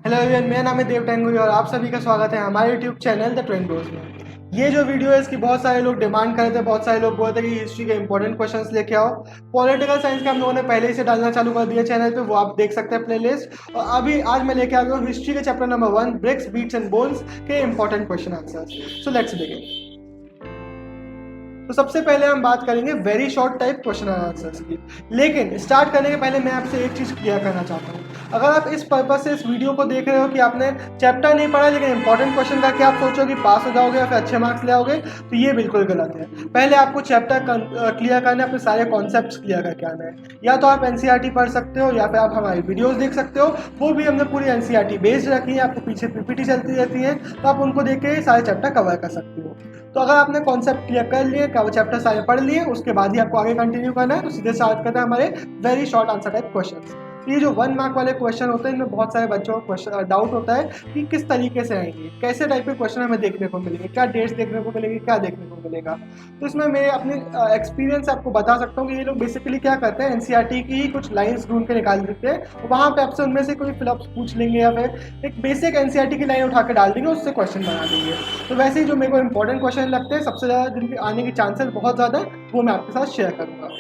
Hello everyone, मेरा नाम है देव टेंगुरी और आप सभी का स्वागत है हमारे YouTube channel the trend board में। ये जो वीडियो है इसकी बहुत सारे लोग डिमांड कर रहे थे, बहुत सारे लोग बोलते थे कि हिस्ट्री के इंपॉर्टेंट क्वेश्चंस लेके आओ। पॉलिटिकल साइंस का हम लोगों ने पहले ही से डालना चालू कर दिया चैनल पे, वो आप देख सकते हैं प्लेलिस्ट। और अभी आज मैं लेके आ गया हूँ हिस्ट्री के chapter number 1 bricks beads and bones के important question answers. So let's begin. तो सबसे पहले हम बात करेंगे very short type question and answers की। लेकिन स्टार्ट करने के पहले मैं आपसे एक चीज़ क्लियर करना चाहता हूँ। अगर आप इस पर्पज से इस वीडियो को देख रहे हो कि आपने चैप्टर नहीं पढ़ा लेकिन इंपॉर्टेंट क्वेश्चन करके आप सोचो कि पास हो जाओगे या फिर अच्छे मार्क्स ले आओगे, तो ये बिल्कुल गलत है। पहले आपको चैप्टर क्लियर करना है, अपने सारे कॉन्सेप्ट्स क्लियर करके आना है। या तो आप एनसीईआरटी पढ़ सकते हो या फिर आप हमारी वीडियोस देख सकते हो, वो भी हमने पूरी एनसीईआरटी बेस्ड रखी है, आपको पीछे पीपीटी चलती रहती है, तो आप उनको देख के सारे चैप्टर कवर कर सकते हो। तो अगर आपने कॉन्सेप्ट क्लियर कर लिए, चैप्टर सारे पढ़ लिए, उसके बाद ही आपको आगे कंटिन्यू करना है, तो सीधे स्टार्ट करते हैं हमारे very short answer type questions. ये जो 1 मार्क वाले क्वेश्चन होते हैं, इनमें बहुत सारे बच्चों को क्वेश्चन डाउट होता है कि किस तरीके से आएंगे, कैसे टाइप के क्वेश्चन हमें देखने को मिलेंगे, क्या डेट्स देखने को मिलेंगे, क्या देखने को मिलेगा। तो इसमें मैं अपने एक्सपीरियंस आपको बता सकता हूँ कि ये लोग बेसिकली क्या करते हैं, एनसीईआरटी की ही कुछ लाइन्स ढूंढ के निकाल देते हैं, वहाँ पे आपसे उनमें से कोई फिलअप्स पूछ लेंगे या फिर एक बेसिक एनसीईआरटी की लाइन उठा के डाल देंगे, उससे क्वेश्चन बना देंगे। तो वैसे ही जो मेरे को इंपॉर्टेंट क्वेश्चन लगते हैं, सबसे ज़्यादा जिनके आने के चांसेस बहुत ज़्यादा है, वो मैं आपके साथ शेयर करूँगा।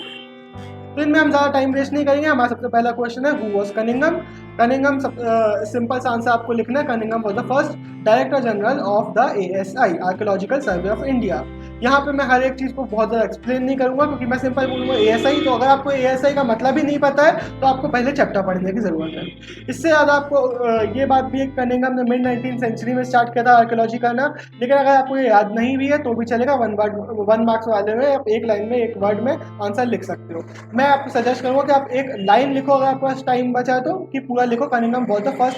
तो इनमें हम ज़्यादा टाइम वेस्ट नहीं करेंगे। हमारा सबसे पहला क्वेश्चन है, who was Cunningham. Cunningham simple सा आंसर आपको लिखना है, Cunningham was the first director general of the ASI archaeological survey of India. यहाँ पे मैं हर एक चीज़ को बहुत ज़्यादा एक्सप्लेन नहीं करूँगा, क्योंकि मैं सिंपल बोलूँगा ASI। तो अगर आपको ASI का मतलब ही नहीं पता है तो आपको पहले चैप्टर पढ़ने की ज़रूरत है। इससे ज़्यादा आपको ये बात भी है, कनिंघम ने मिड 19th सेंचुरी में स्टार्ट किया था आर्कियोलॉजी करना। लेकिन अगर आपको ये याद नहीं भी है तो भी चलेगा, 1 मार्क्स वाले में आप एक लाइन में, एक वर्ड में आंसर लिख सकते हो। मैं आपको सजेस्ट करूँगा कि आप एक लाइन लिखो, अगर आपके पास टाइम बचा है तो, कि पूरा लिखो, Cunningham was the first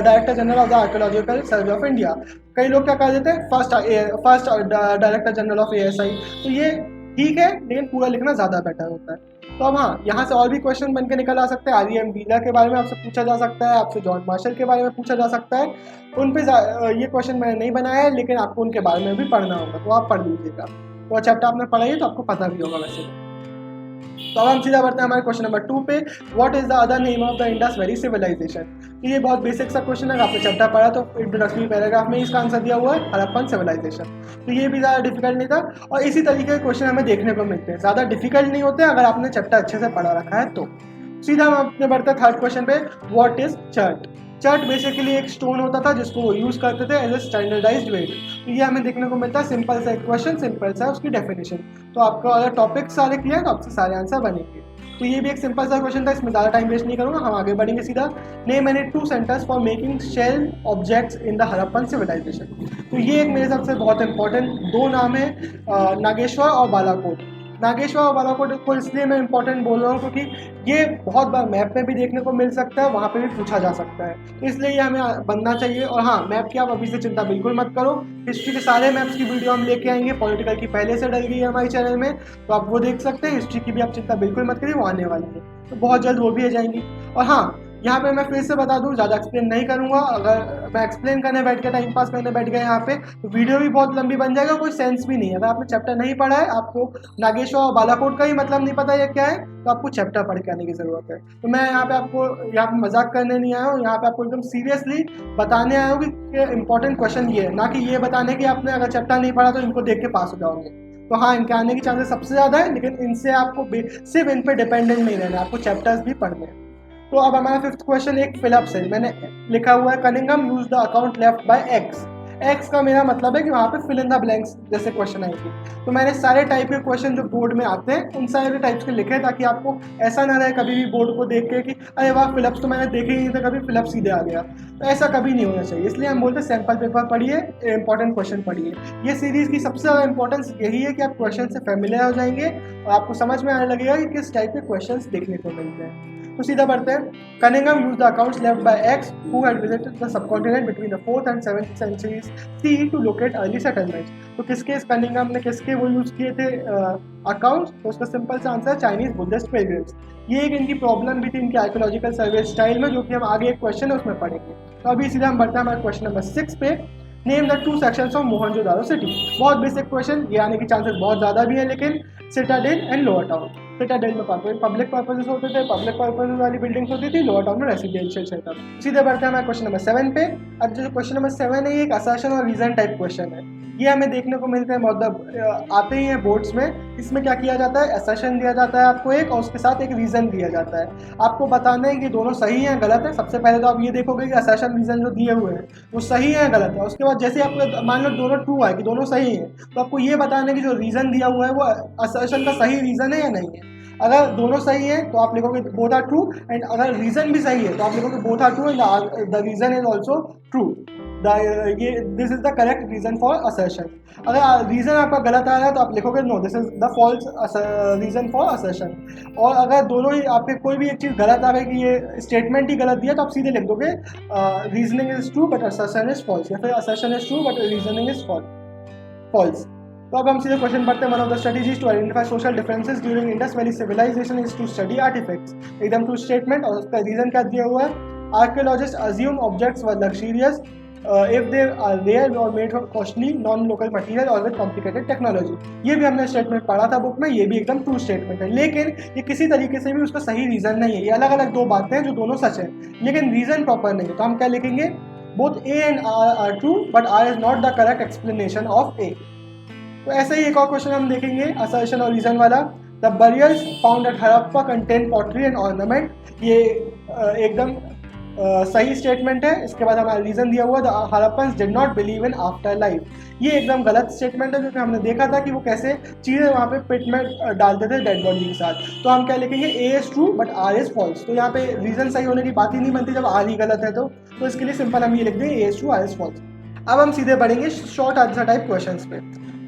director general of the archaeological survey of India. कई लोग क्या कर देते हैं, first director general of ASI। तो ये ठीक है, लेकिन पूरा लिखना ज़्यादा बेटर होता है। तो अब हाँ, यहाँ से और भी क्वेश्चन बन के निकल आ सकते हैं। REM व्हीलर के बारे में आपसे पूछा जा सकता है, आपसे जॉर्ज मार्शल के बारे में पूछा जा सकता है। उन पे ये क्वेश्चन मैंने नहीं बनाया है, लेकिन आपको उनके बारे में भी पढ़ना होगा, तो आप पढ़ लीजिएगा। तो चैप्टर आपने पढ़ा ही तो आपको पता भी होगा वैसे। तो अब हम सीधा बढ़ते हैं हमारे क्वेश्चन नंबर 2 पे, what is the other name of the Indus valley civilisation. तो ये बहुत बेसिक सा क्वेश्चन है, आपने चैप्टर पढ़ा तो इंट्रोडक्टरी पैराग्राफ में इसका आंसर दिया हुआ है, हड़प्पन सिविलाइजेशन। तो ये भी ज़्यादा डिफिकल्ट नहीं था, और इसी तरीके के क्वेश्चन हमें देखने को मिलते हैं, ज़्यादा डिफिकल्ट नहीं होते अगर आपने चैप्टर अच्छे से पढ़ा रखा है तो। सीधा हम अपने बढ़ते हैं थर्ड क्वेश्चन पे, what is chert. Chert basically एक स्टोन होता था जिसको वो यूज़ करते थे एज ए स्टैंडर्डाइज्ड वेट। तो ये हमें देखने को मिलता है, सिंपल सा एक क्वेश्चन, सिंपल सा उसकी डेफिनेशन। तो आपको अगर टॉपिक सारे क्लियर तो आपसे सारे आंसर बनेंगे। तो ये भी एक सिंपल सा क्वेश्चन था, इसमें ज़्यादा टाइम वेस्ट नहीं करूँगा, हम आगे बढ़ेंगे सीधा। Name any 2 centres for making shell objects in the Harappan civilisation. तो ये एक मेरे हिसाब से बहुत इंपॉर्टेंट 2 नाम है, नागेश्वर और बालाकोट। नागेश्वर और बालाकोट को इसलिए मैं इंपॉर्टेंट बोल रहा हूँ क्योंकि ये बहुत बार मैप में भी देखने को मिल सकता है, वहाँ पे भी पूछा जा सकता है, तो इसलिए ये हमें बनना चाहिए। और हाँ, मैप की आप अभी से चिंता बिल्कुल मत करो, हिस्ट्री के सारे मैप्स की वीडियो हम लेके आएंगे, पॉलिटिकल की पहले से डल गई है हमारे चैनल में, तो आप वो देख सकते हैं। हिस्ट्री की भी आप चिंता बिल्कुल मत करिए, वो आने वाली है, तो बहुत जल्द वो भी आ जाएंगी। और हाँ, यहाँ पे मैं फिर से बता दूँ, ज़्यादा एक्सप्लेन नहीं करूँगा। अगर मैं एक्सप्लेन करने बैठ गया, टाइम पास करने बैठ गया यहाँ पे, तो वीडियो भी बहुत लंबी बन जाएगा, कोई सेंस भी नहीं है। अगर आपने चैप्टर नहीं पढ़ा है, आपको नागेश्वर और बालाकोट का ही मतलब नहीं पता ये क्या है, तो आपको चैप्टर पढ़ के आने की ज़रूरत है। तो मैं यहाँ पे मजाक करने नहीं आया हूँ, यहाँ पे आपको एकदम सीरियसली बताने आया हूँ कि इंपॉर्टेंट क्वेश्चन ये है, ना कि ये बताने कि आपने अगर चैप्टर नहीं पढ़ा तो इनको देख के पास हो जाओगे। तो हाँ, इनके आने के चांसेस सबसे ज़्यादा है, लेकिन इनसे आपको सिर्फ इन पर डिपेंडेंट नहीं रहना, आपको चैप्टर्स भी पढ़ने हैं। तो अब हमारा 5th क्वेश्चन एक फिलअप्स है, मैंने लिखा हुआ है, Cunningham use the account left by x. X का मेरा मतलब है कि वहाँ पे फिल इन द ब्लैंक्स जैसे क्वेश्चन आएंगे। तो मैंने सारे टाइप के क्वेश्चन जो बोर्ड में आते हैं उन सारे टाइप्स के लिखे, ताकि आपको ऐसा ना रहे कभी भी बोर्ड को देख के कि अरे वाह, फिलअप्स तो मैंने देखे ही नहीं था, कभी फिलअप सीधे आ गया। तो ऐसा कभी नहीं होना चाहिए, इसलिए हम बोलते हैं सैम्पल पेपर पढ़िए, इंपॉर्टेंट क्वेश्चन पढ़िए। ये सीरीज़ की सबसे ज़्यादा इंपॉर्टेंस यही है कि आप क्वेश्चन से फेमिलियर हो जाएंगे और आपको समझ में आने लगेगा कि किस टाइप के क्वेश्चन देखने को मिलते हैं। तो सीधा बढ़ते हैं, Cunningham use the accounts left by X who had visited the subcontinent between the 4th and 7th centuries CE to locate early settlements. तो किसके कनिंघम ने किसके वो यूज़ किए थे अकाउंट्स, तो उसका सिंपल सा आंसर चाइनीज बुद्धिस्ट पिलग्रिम्स। ये एक इनकी प्रॉब्लम भी थी इनके आर्कियोलॉजिकल सर्वे स्टाइल में, जो कि हम आगे एक क्वेश्चन है उसमें पढ़ेंगे। तो अभी सीधा हम बढ़ते हैं हमारे क्वेश्चन नंबर 6 पे, name the 2 sections of Mohenjodaro city. बहुत बेसिक क्वेश्चन, ये आने की चांसेस बहुत ज़्यादा भी है, लेकिन Citadel and lower town. Citadel में पब्लिक पर्पजेस होते थे, पब्लिक पर्पजेस वाली बिल्डिंग्स होती थी, लोअर टाउन में रेसिडेंशियल सेटअप। सीधे बढ़ते हैं हमारे क्वेश्चन नंबर 7 पे। अब जो क्वेश्चन नंबर 7 है ये एक असर्शन और रीजन टाइप क्वेश्चन है। ये हमें देखने को मिलते हैं बहुत आते ही हैं बोर्ड्स में। इसमें क्या किया जाता है, असर्शन दिया जाता है आपको एक, और उसके साथ एक रीजन दिया जाता है। आपको बताना है कि दोनों सही हैं गलत है। सबसे पहले तो आप ये देखोगे कि असर्शन रीजन जो दिए हुए हैं वो सही है गलत है। उसके बाद जैसे आपको मान लो दोनों ट्रू है कि दोनों सही हैं, तो आपको ये बताना है कि जो रीजन दिया हुआ है वो असर्शन का सही रीजन है या नहीं है। अगर दोनों सही है तो आप लिखोगे बोथ आर ट्रू, एंड अगर रीजन भी सही है तो आप लिखोगे both are true and the reason is also true. ये this is the correct reason for assertion. अगर रीजन आपका गलत आ रहा है तो आप लिखोगे no this is the false reason for assertion. और अगर दोनों ही आपके कोई भी एक चीज़ गलत आ रही है कि ये स्टेटमेंट ही गलत दिया तो आप सीधे लिख दोगे reasoning is true but assertion is false, या फिर assertion is true but reasoning is false. तो अब हम सीधे क्वेश्चन पढ़ते हैं। One of the strategies to identify social differences during Indus valley civilisation is to study artefacts. एकदम true statement, और उसका रीजन क्या दिया हुआ है, archaeologist assume objects were luxurious if they are rare or made from costly non-local material or with complicated technology। ये भी हमने स्टेटमेंट पढ़ा था बुक में, ये भी एकदम ट्रू स्टेटमेंट है, लेकिन ये किसी तरीके से भी उसका सही रीजन नहीं है। ये अलग अलग दो बातें हैं जो दोनों सच है लेकिन रीजन प्रॉपर नहीं है। तो हम क्या लिखेंगे, both A and R are true but R is not the correct explanation of A. तो ऐसे ही एक और क्वेश्चन हम देखेंगे असर्शन और रीजन वाला। The burials found at Harappa contain pottery and ornament. ये एकदम सही स्टेटमेंट है। इसके बाद हमारा रीजन दिया हुआ the Harappans did not believe in after life. ये एकदम गलत स्टेटमेंट है क्योंकि हमने देखा था कि वो कैसे चीज़ें वहाँ पे पिट में डालते थे डेड बॉडी के साथ। तो हम क्या लिखेंगे, A is true but R is false. तो यहाँ पे रीजन सही होने की बात ही नहीं बनती जब आर ही गलत है। तो इसके लिए सिंपल हम ये लिख देंगे A is true R is false. अब हम सीधे बढ़ेंगे शॉर्ट आंसर टाइप क्वेश्चंस पे।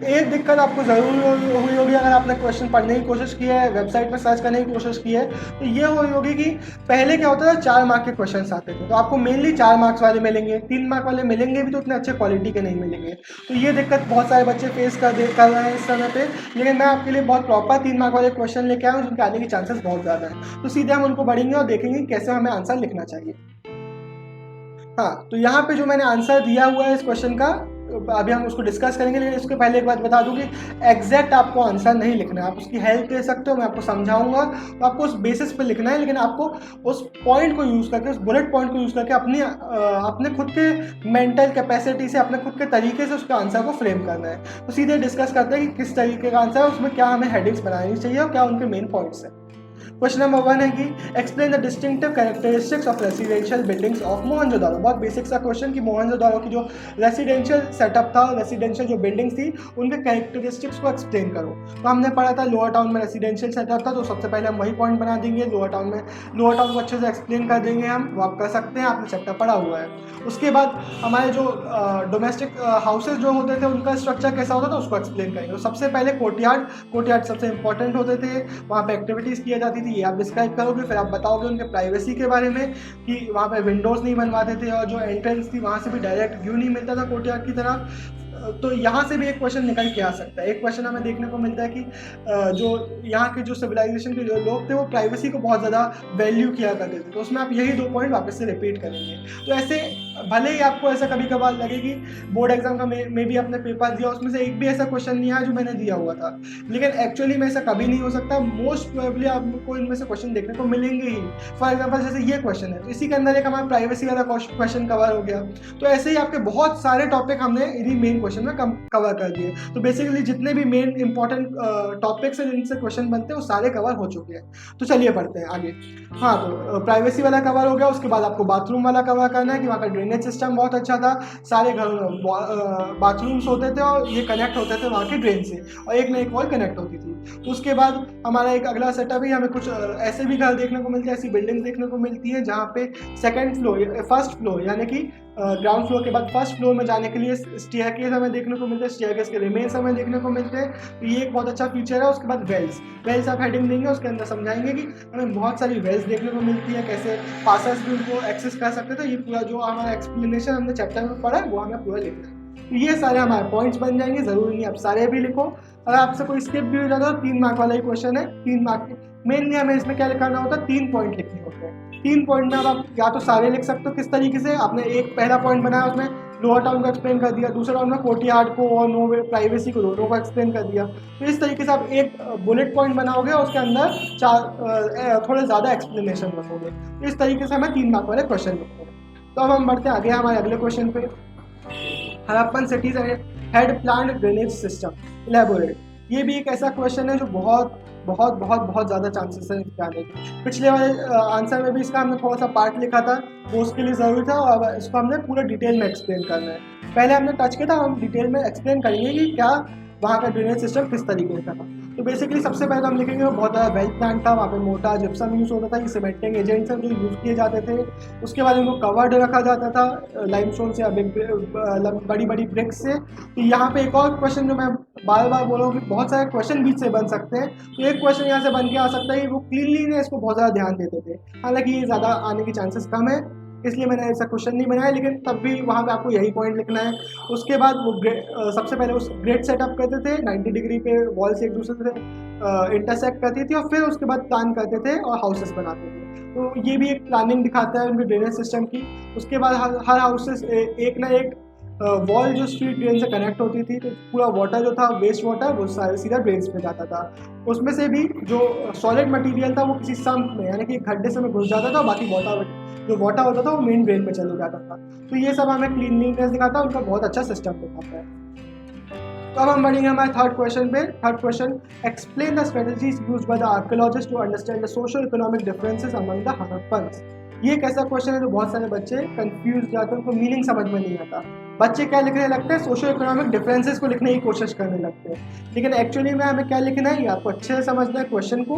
एक दिक्कत आपको ज़रूर हुई होगी अगर आपने क्वेश्चन पढ़ने की कोशिश की है, वेबसाइट पर सर्च करने की कोशिश की है, तो ये हुई होगी कि पहले क्या होता था 4 मार्क के क्वेश्चंस आते थे। तो आपको मेनली 4 मार्क्स वाले मिलेंगे, 3 मार्क वाले मिलेंगे भी तो उतने अच्छे क्वालिटी के नहीं मिलेंगे। तो ये दिक्कत बहुत सारे बच्चे फेस कर रहे हैं इस समय पे। लेकिन मैं आपके लिए बहुत प्रॉपर 3 मार्क वाले क्वेश्चन लेके आया हूँ जिनके आने के चांसेस बहुत ज़्यादा हैं। तो सीधे हम उनको बढ़ेंगे और देखेंगे कैसे हमें आंसर लिखना चाहिए। हाँ, तो यहाँ पे जो मैंने आंसर दिया हुआ है इस क्वेश्चन का, अभी हम उसको डिस्कस करेंगे, लेकिन इसके पहले एक बात बता दूं कि एग्जैक्ट आपको आंसर नहीं लिखना है। आप उसकी हेल्प ले सकते हो, मैं आपको समझाऊंगा, तो आपको उस बेसिस पे लिखना है। लेकिन आपको उस पॉइंट को यूज़ करके, उस बुलेट पॉइंट को यूज़ करके अपने खुद के मेंटल कैपेसिटी से, अपने खुद के तरीके से उसके आंसर को फ्रेम करना है। तो सीधे डिस्कस करते हैं कि किस तरीके का आंसर है, उसमें क्या हमें हेडिंग्स बनानी चाहिए और क्या उनके मेन पॉइंट्स हैं। क्वेश्चन नंबर 1 है कि explain the distinctive characteristics of residential buildings of Mohenjodaro. बहुत बेसिक सा क्वेश्चन कि मोहनजोदारो की जो रेसिडेंशियल सेटअप था, रेसिडेंशियल जो बिल्डिंग्स थी, उनके कैरेक्टरिस्टिक्स को एक्सप्लेन करो। तो हमने पढ़ा था लोअर टाउन में रेसिडेंशियल सेटअप था, तो सबसे पहले हम वही पॉइंट बना देंगे। लोअर टाउन को अच्छे से एक्सप्लेन कर देंगे हम, वो आप कर सकते हैं, आपने चैप्टर पढ़ा हुआ है। उसके बाद हमारे जो डोमेस्टिक हाउसेज जो होते थे उनका स्ट्रक्चर कैसा होता था उसको एक्सप्लेन करेंगे। तो सबसे पहले कोर्टयार्ड सबसे इंपॉर्टेंट होते थे, वहाँ पे एक्टिविटीज़ किया जाती थी, ये आप डिस्क्राइब करोगे। फिर आप बताओगे उनके प्राइवेसी के बारे में कि वहाँ पे विंडोज़ नहीं बनवाते थे और जो एंट्रेंस थी वहाँ से भी डायरेक्ट व्यू नहीं मिलता था कोर्टयार्ड की तरफ। तो यहाँ से भी एक क्वेश्चन निकल के आ सकता है। एक क्वेश्चन हमें देखने को मिलता है कि जो यहाँ के जो सिविलाइजेशन के जो लोग थे वो प्राइवेसी को बहुत ज़्यादा वैल्यू किया करते थे। तो उसमें आप यही 2 पॉइंट वापस से रिपीट करेंगे। तो ऐसे भले ही आपको ऐसा कभी कभार लगे कि बोर्ड एग्जाम का में भी आपने पेपर दिया, उसमें से एक भी ऐसा क्वेश्चन नहीं आया जो मैंने दिया हुआ था, लेकिन एक्चुअली में ऐसा कभी नहीं हो सकता। मोस्ट प्रोबेबली आपको इनमें से क्वेश्चन देखने को मिलेंगे ही। फॉर एग्जाम्पल जैसे ये क्वेश्चन है, तो इसी के अंदर एक हमारा प्राइवेसी वाला क्वेश्चन कवर हो गया। तो ऐसे ही आपके बहुत सारे टॉपिक हमने इन्हीं मेन क्वेश्चन में कवर कर दिए। तो बेसिकली जितने भी मेन इंपॉर्टेंट टॉपिक्स हैं जिनसे क्वेश्चन बनते हैं वो सारे कवर हो चुके हैं। तो चलिए पढ़ते हैं आगे। हाँ, तो प्राइवेसी वाला कवर हो गया। उसके बाद आपको बाथरूम वाला कवर करना है कि वहाँ का ड्रेनेज सिस्टम बहुत अच्छा था, सारे घरों में बाथरूम्स होते थे और ये कनेक्ट होते थे वहाँ के ड्रेन से, और एक न एक वॉल कनेक्ट होती थी। तो उसके बाद हमारा एक अगला सेटअप ही, हमें कुछ ऐसे भी घर देखने को मिलते हैं, ऐसी बिल्डिंग्स देखने को मिलती है जहाँ पे फर्स्ट फ्लोर यानी कि ग्राउंड फ्लोर के बाद फर्स्ट फ्लोर में जाने के लिए स्टेयरकेस हमें देखने को मिलते हैं, स्टेयरकेस के रिमेन्स हमें देखने को मिलते हैं। तो ये एक बहुत अच्छा फीचर है। उसके बाद वेल्स आप हेडिंग देंगे, उसके अंदर समझाएंगे कि हमें बहुत सारी वेल्स देखने को मिलती है, कैसे पासर्स भी उनको एक्सेस कर सकते थे। ये पूरा जो हमारा एक्सप्लेनेशन हमने चैप्टर में पढ़ा है वो हमें पूरा लिखना है। तो ये सारे हमारे पॉइंट्स बन जाएंगे, ज़रूरी नहीं आप सारे भी लिखो। अगर आपसे कोई स्किप भी हो जाता है तो 3 मार्क वाला ही क्वेश्चन है। 3 मार्क मेनली हमें इसमें क्या लिखाना होता है, 3 पॉइंट लिखने होते हैं। 3 पॉइंट में आप या तो सारे लिख सकते हो। किस तरीके से, आपने एक पहला पॉइंट बनाया उसमें लोअर टाउन को एक्सप्लेन कर दिया, दूसरे राउंड में कोर्टियार्ड को और नो वे प्राइवेसी को, दोनों को एक्सप्लेन कर दिया। तो इस तरीके से आप एक बुलेट पॉइंट बनाओगे और उसके अंदर थोड़े ज़्यादा एक्सप्लेनेशन रखोगे। तो इस तरीके से हमें 3 मार्क वाले क्वेश्चन लिखते हैं। तो अब हम बढ़ते हैं आगे हमारे अगले क्वेश्चन पे। Harappan cities had planned drainage system, elaborate. ये भी एक ऐसा क्वेश्चन है जो बहुत बहुत बहुत बहुत ज़्यादा चांसेस है इसके आने के। पिछले वाले आंसर में भी इसका हमने थोड़ा सा पार्ट लिखा था, वो उसके लिए ज़रूरी था, और अब इसको हमने पूरा डिटेल में एक्सप्लेन करना है। पहले हमने टच किया था, हम डिटेल में एक्सप्लेन करेंगे कि क्या वहाँ का ड्रेनेज सिस्टम किस तरीके का था। तो बेसिकली सबसे पहले हम लिखेंगे वो बहुत ज़्यादा वेल प्लान था, वहाँ पे मोटा जिप्सम यूज़ होता था, ये सीमेंटिंग एजेंट्स हैं जो यूज़ किए जाते थे। उसके बाद उनको कवर्ड रखा जाता था लाइमस्टोन से या बड़ी बड़ी ब्रिक्स से। तो यहाँ पे एक और क्वेश्चन जो मैं बार बार बोल रहा हूँ कि बहुत सारे क्वेश्चन बीच से बन सकते हैं, तो एक क्वेश्चन यहाँ से बन के आ सकता है कि वो क्लीनलीनेस को बहुत ज़्यादा ध्यान देते थे। हालांकि ये ज़्यादा आने की चांसेस कम है, इसलिए मैंने ऐसा क्वेश्चन नहीं बनाया, लेकिन तब भी वहाँ पे आपको यही पॉइंट लिखना है। उसके बाद वो सबसे पहले उस ग्रेड सेटअप करते थे, 90 डिग्री पे वॉल से एक दूसरे से इंटरसेक्ट करती थी, और फिर उसके बाद प्लान करते थे और हाउसेस बनाते थे। तो ये भी एक प्लानिंग दिखाता है उनके ड्रेनेज सिस्टम की। उसके बाद हर हाउसेस एक ना एक वॉल जो स्ट्रीट ड्रेन से कनेक्ट होती थी, तो पूरा वाटर जो था, वेस्ट वाटर, वो सीधा ड्रेन्स पे जाता था। उसमें से भी जो सॉलिड मटेरियल था वो किसी सम्प में, यानी कि खड्डे से में घुस जाता था, और बाकी जो वाटर होता था वो मेन ड्रेन में चले जाता था। तो ये सब हमें क्लीनलीनेस दिखाता है, उनका बहुत अच्छा सिस्टम दिखाता है। तो अब हम बढ़ेंगे हमारे थर्ड क्वेश्चन पे। Third question, explain the strategies used by the archaeologist to understand the social economic differences among the Harappans. ये एक ऐसा क्वेश्चन है जो बहुत सारे बच्चे कंफ्यूज जाते हैं, उनको मीनिंग समझ में नहीं आता। बच्चे क्या लिखने लगते हैं, सोशो इकोनॉमिक डिफरेंसेस को लिखने की कोशिश करने लगते हैं, लेकिन एक्चुअली में हमें क्या लिखना है, ये आपको अच्छे से समझना है क्वेश्चन को,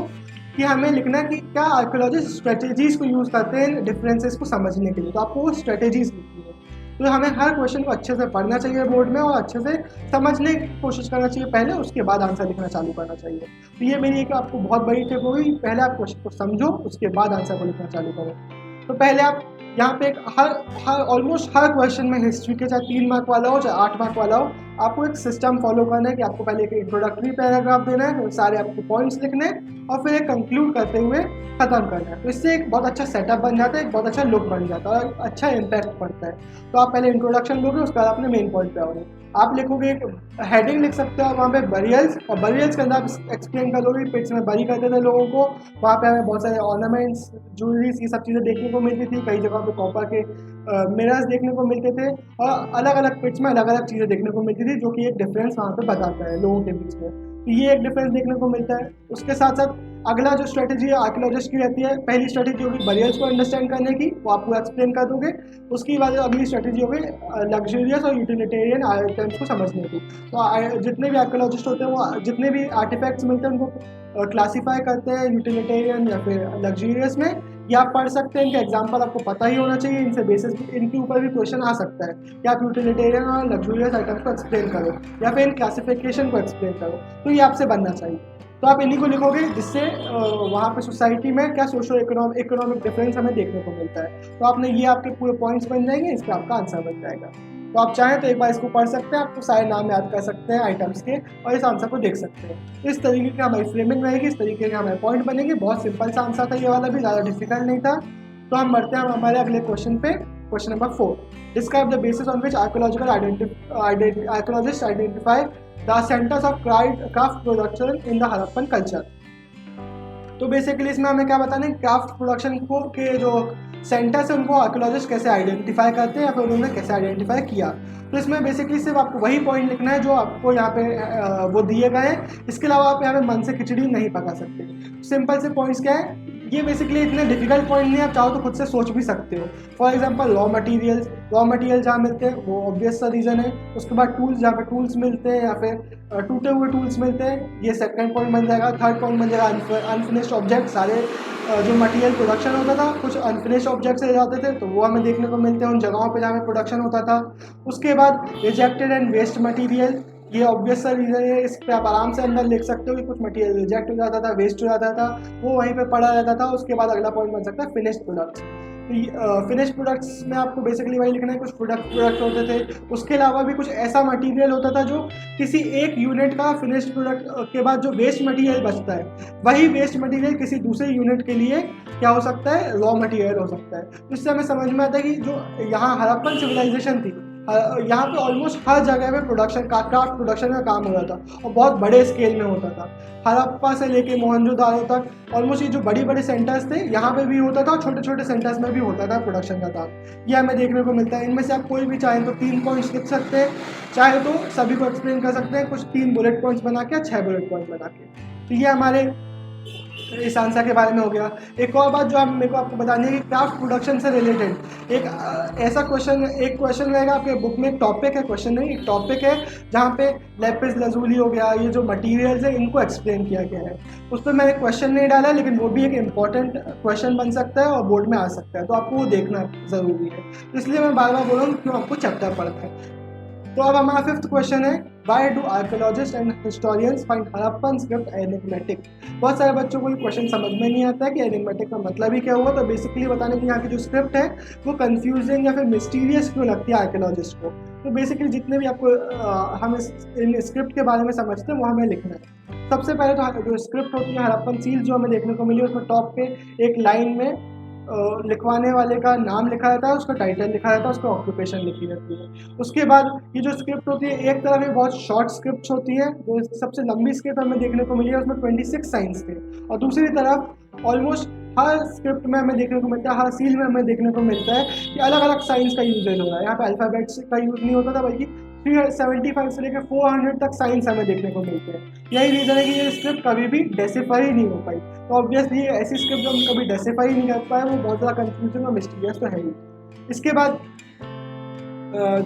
कि हमें लिखना है कि क्या आर्कियोलॉजिस्ट स्ट्रेटेजीज को यूज़ करते हैं डिफरेंसेस को समझने के लिए। तो आपको वो स्ट्रेटेजीज लिखनी है। तो हमें हर क्वेश्चन को अच्छे से पढ़ना चाहिए बोर्ड में, और अच्छे से समझने की कोशिश करना चाहिए पहले, उसके बाद आंसर लिखना चालू करना चाहिए। तो ये मेरी एक आपको बहुत बड़ी टिप होगी, पहले आप क्वेश्चन को समझो, उसके बाद आंसर को लिखना चालू करो। तो पहले आप यहाँ पे हर ऑलमोस्ट हर क्वेश्चन में हिस्ट्री के, चाहे 3 मार्क वाला हो चाहे 8 मार्क वाला हो, आपको एक सिस्टम फॉलो करना है कि आपको पहले एक इंट्रोडक्टरी पैराग्राफ देना है, सारे आपको पॉइंट्स लिखने हैं, और फिर एक कंक्लूड करते हुए ख़त्म करना है। तो इससे एक बहुत अच्छा सेटअप बन जाता है, एक बहुत अच्छा लुक बन जाता है, और अच्छा इम्पैक्ट पड़ता है। तो आप पहले इंट्रोडक्शन लोगे, उसके बाद अपने मेन पॉइंट पे आओगे। आप लिखोगे, एक हेडिंग लिख सकते हो वहाँ पे बरियल्स, और बरियल्स के अंदर आप एक्सप्लेन कर दोगे पिट्स में बरी करते थे लोगों को, वहाँ पे हमें बहुत सारे ऑर्नामेंट्स, ज्वेलरीज, ये सब चीज़ें देखने को मिलती थी। कई जगह पे कॉपर के मिरर्स देखने को मिलते थे, और अलग अलग पिट्स में अलग अलग चीज़ें देखने को मिलती थी, जो कि एक डिफरेंस वहाँ पे बताता है लोगों के बीच में। तो ये एक डिफरेंस देखने को मिलता है। उसके साथ साथ अगला जो स्ट्रेटजी है आर्कियोलॉजिस्ट की रहती है, पहली स्ट्रेटजी होगी बरियर्स को अंडरस्टैंड करने की, वो आपको एक्सप्लेन कर दोगे। उसकी बाद अगली स्ट्रेटजी होगी लग्जरियस और यूटिलिटेरियन आइटम्स को समझने की। तो जितने भी आर्कियोलॉजिस्ट होते हैं, वो जितने भी आर्टिफैक्ट्स मिलते हैं उनको क्लासीफाई करते हैं यूटिलिटेरियन या फिर लग्जरियस में। ये आप पढ़ सकते हैं, इनका एग्जाम्पल आपको पता ही होना चाहिए, इनसे बेसिस इनके ऊपर भी क्वेश्चन आ सकता है कि आप यूटिलिटेरियन और लग्जरियस आइटम्स को एक्सप्लेन करो, या फिर इन क्लासिफिकेशन को एक्सप्लेन करो। तो ये आपसे बनना चाहिए। तो आप इन्हीं को लिखोगे, जिससे वहाँ पे सोसाइटी में क्या सोशो इकोनॉमिक डिफरेंस हमें देखने को मिलता है। तो आपने ये आपके पूरे पॉइंट्स बन जाएंगे, इस पर आपका आंसर बन जाएगा। तो आप चाहें तो एक बार इसको पढ़ सकते हैं, आपको सारे नाम याद कर सकते हैं आइटम्स के, और इस आंसर को देख सकते हैं। इस तरीके की हमारी फ्रेमिंग रहेगी, इस तरीके के हमारे पॉइंट बनेंगे। बहुत सिंपल सा आंसर था ये वाला भी, ज़्यादा डिफिकल्ट नहीं था। तो हम बढ़ते हैं हमारे अगले क्वेश्चन पे। Question number 4, describe the basis on which archaeologist identify the centres of craft production in the Harappan culture. तो बेसिकली इसमें हमें क्या बताना है, क्राफ्ट प्रोडक्शन को के जो सेंटर्स है उनको आर्कियोलॉजिस्ट कैसे आइडेंटिफाई करते हैं, या फिर उन्होंने कैसे आइडेंटिफाई किया। तो इसमें बेसिकली सिर्फ आपको वही पॉइंट लिखना है जो आपको यहाँ पे वो दिए गए हैं। इसके अलावा आप यहाँ पे मन से खिचड़ी नहीं पका सकते। सिंपल से पॉइंट्स क्या है, ये बेसिकली इतने डिफिकल्ट पॉइंट नहीं है, आप चाहो तो खुद से सोच भी सकते हो। फॉर एग्जांपल रॉ मटेरियल जहाँ मिलते हैं वो ऑब्वियस सा रीज़न है। उसके बाद टूल्स, जहाँ पे टूल्स मिलते हैं या फिर टूटे हुए टूल्स मिलते हैं, ये सेकंड पॉइंट बन जाएगा। थर्ड पॉइंट बन जाएगा अनफिनिश्ड ऑब्जेक्ट। सारे जो मटेरियल प्रोडक्शन होता था, कुछ अनफिनिश्ड ऑब्जेक्ट्स रह जाते थे, तो वो हमें देखने को मिलते हैं उन जगहों पे जहाँ पे प्रोडक्शन होता था। उसके बाद रिजेक्टेड एंड वेस्ट मटेरियल, ये ऑब्वियस सा रीज़न है, इस पर आप आराम से अंदर लिख सकते हो कि कुछ मटेरियल रिजेक्ट हो जाता था, वेस्ट हो जाता था, वो वहीं पे पड़ा रहता था। उसके बाद अगला पॉइंट बन सकता है फिनिश्ड प्रोडक्ट्स। फिनिश प्रोडक्ट्स में आपको बेसिकली वही लिखना है, कुछ प्रोडक्ट होते थे। उसके अलावा भी कुछ ऐसा मटेरियल होता था जो किसी एक यूनिट का फिनिश्ड प्रोडक्ट के बाद जो वेस्ट मटेरियल बचता है, वही वेस्ट मटेरियल किसी दूसरे यूनिट के लिए क्या हो सकता है, रॉ मटेरियल हो सकता है। तो इससे हमें समझ में आता है कि जो यहाँ हड़प्पन सिविलाइजेशन थी, यहाँ पे ऑलमोस्ट हर जगह पे क्राफ्ट प्रोडक्शन का काम हो रहा था और बहुत बड़े स्केल में होता था। हड़प्पा से लेके मोहनजोदारो तक ऑलमोस्ट ये जो बड़ी बड़े सेंटर्स थे यहाँ पे भी होता था और छोटे छोटे सेंटर्स में भी होता था प्रोडक्शन का काम। ये हमें देखने को मिलता है। इनमें से आप कोई भी चाहें तो 3 पॉइंट्स लिख सकते हैं, चाहे तो सभी को एक्सप्लेन कर सकते हैं, कुछ 3 बुलेट पॉइंट्स बना के, 6 बुलेट पॉइंट बना के। तो ये हमारे इस आंसर के बारे में हो गया। एक और बात जो मेरे को आपको बतानी है कि क्राफ्ट प्रोडक्शन से रिलेटेड एक क्वेश्चन रहेगा आपके बुक में। एक टॉपिक है, क्वेश्चन नहीं, एक टॉपिक है जहाँ पे लेपिस लजूली हो गया, ये जो मटेरियल्स है इनको एक्सप्लेन किया गया है। उस पर मैंने क्वेश्चन नहीं डाला, लेकिन वो भी एक इम्पॉर्टेंट क्वेश्चन बन सकता है और बोर्ड में आ सकता है, तो आपको वो देखना ज़रूरी है। इसलिए मैं बार बार बोल रहा हूँ क्यों आपको चैप्टर पढ़ना है। तो अब हमारा 5th क्वेश्चन है, why do archaeologist and historians find Harappan script enigmatic. बहुत सारे बच्चों को ये क्वेश्चन समझ में नहीं आता है कि एनिग्मेटिक का मतलब ही क्या हुआ। तो बेसिकली बताने की यहाँ की जो स्क्रिप्ट है वो कंफ्यूजिंग या फिर मिस्टीरियस क्यों लगती है आर्कोलॉजिस्ट को। तो बेसिकली जितने भी आपको हम इन स्क्रिप्ट के बारे में समझते हैं वो हमें लिखना है। सबसे पहले तो जो स्क्रिप्ट होती है हड़प्पन सील जो हमें देखने को मिली, उसमें टॉप पे एक लाइन में लिखवाने वाले का नाम लिखा रहता है, उसका टाइटल लिखा रहता है, उसका ऑक्यूपेशन लिखी रहती है। उसके बाद ये जो स्क्रिप्ट होती है, एक तरफ ये बहुत शॉर्ट स्क्रिप्ट होती है, जो सबसे लंबी स्क्रिप्ट हमें देखने को मिली है उसमें 26 साइंस थे, और दूसरी तरफ ऑलमोस्ट हर स्क्रिप्ट में हमें देखने को मिलता है, हर सील में हमें देखने को मिलता है कि अलग अलग साइंस का यूजेज हो रहा है। यहाँ पे अल्फ़ाबेट्स का यूज़ नहीं होता था, बल्कि 375 से लेकर 400 तक साइंस हमें देखने को मिलते हैं। यही रीज़न है कि ये स्क्रिप्ट कभी भी डेसिफाई ही नहीं हो पाई। तो ऑब्वियसली ऐसी स्क्रिप्ट जो हम कभी डेसिफाई नहीं कर पाए वो बहुत ज़्यादा कंफ्यूजिंग और मिस्टीरियस तो है ही। इसके बाद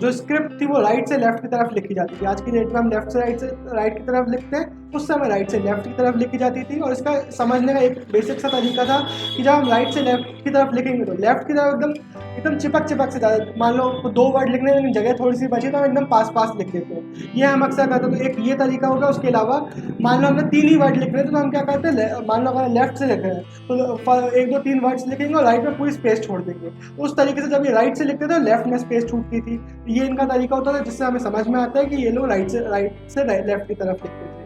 जो स्क्रिप्ट थी वो राइट से लेफ्ट की तरफ लिखी जाती थी। आज की डेट में हम लेफ्ट से राइट की तरफ लिखते हैं, उस समय राइट से लेफ्ट की तरफ लिखी जाती थी। और इसका समझने का एक बेसिक सा तरीका था कि जब हम राइट से लेफ्ट की तरफ लिखेंगे तो लेफ्ट की तरफ एकदम चिपक से ज़्यादा, मान लो 2 वर्ड लिखने में जगह थोड़ी सी बची तो हम एकदम पास लिख देते हैं। ये हम अक्सर करते हैं। तो एक ये तरीका होगा। उसके अलावा मान लो हमने 3 ही वर्ड लिख रहे थे तो हम क्या करते हैं, मान लो अगर लेफ्ट से लिख रहे हैं तो 1 2 3 वर्ड्स लिखेंगे और राइट में पूरी स्पेस छोड़ देंगे। उस तरीके से जब ये राइट से लिखते थे तो लेफ्ट में स्पेस छूटती थी। ये इनका तरीका होता था जिससे हमें समझ में आता है कि ये लोग राइट से लेफ्ट की तरफ लिखते थे।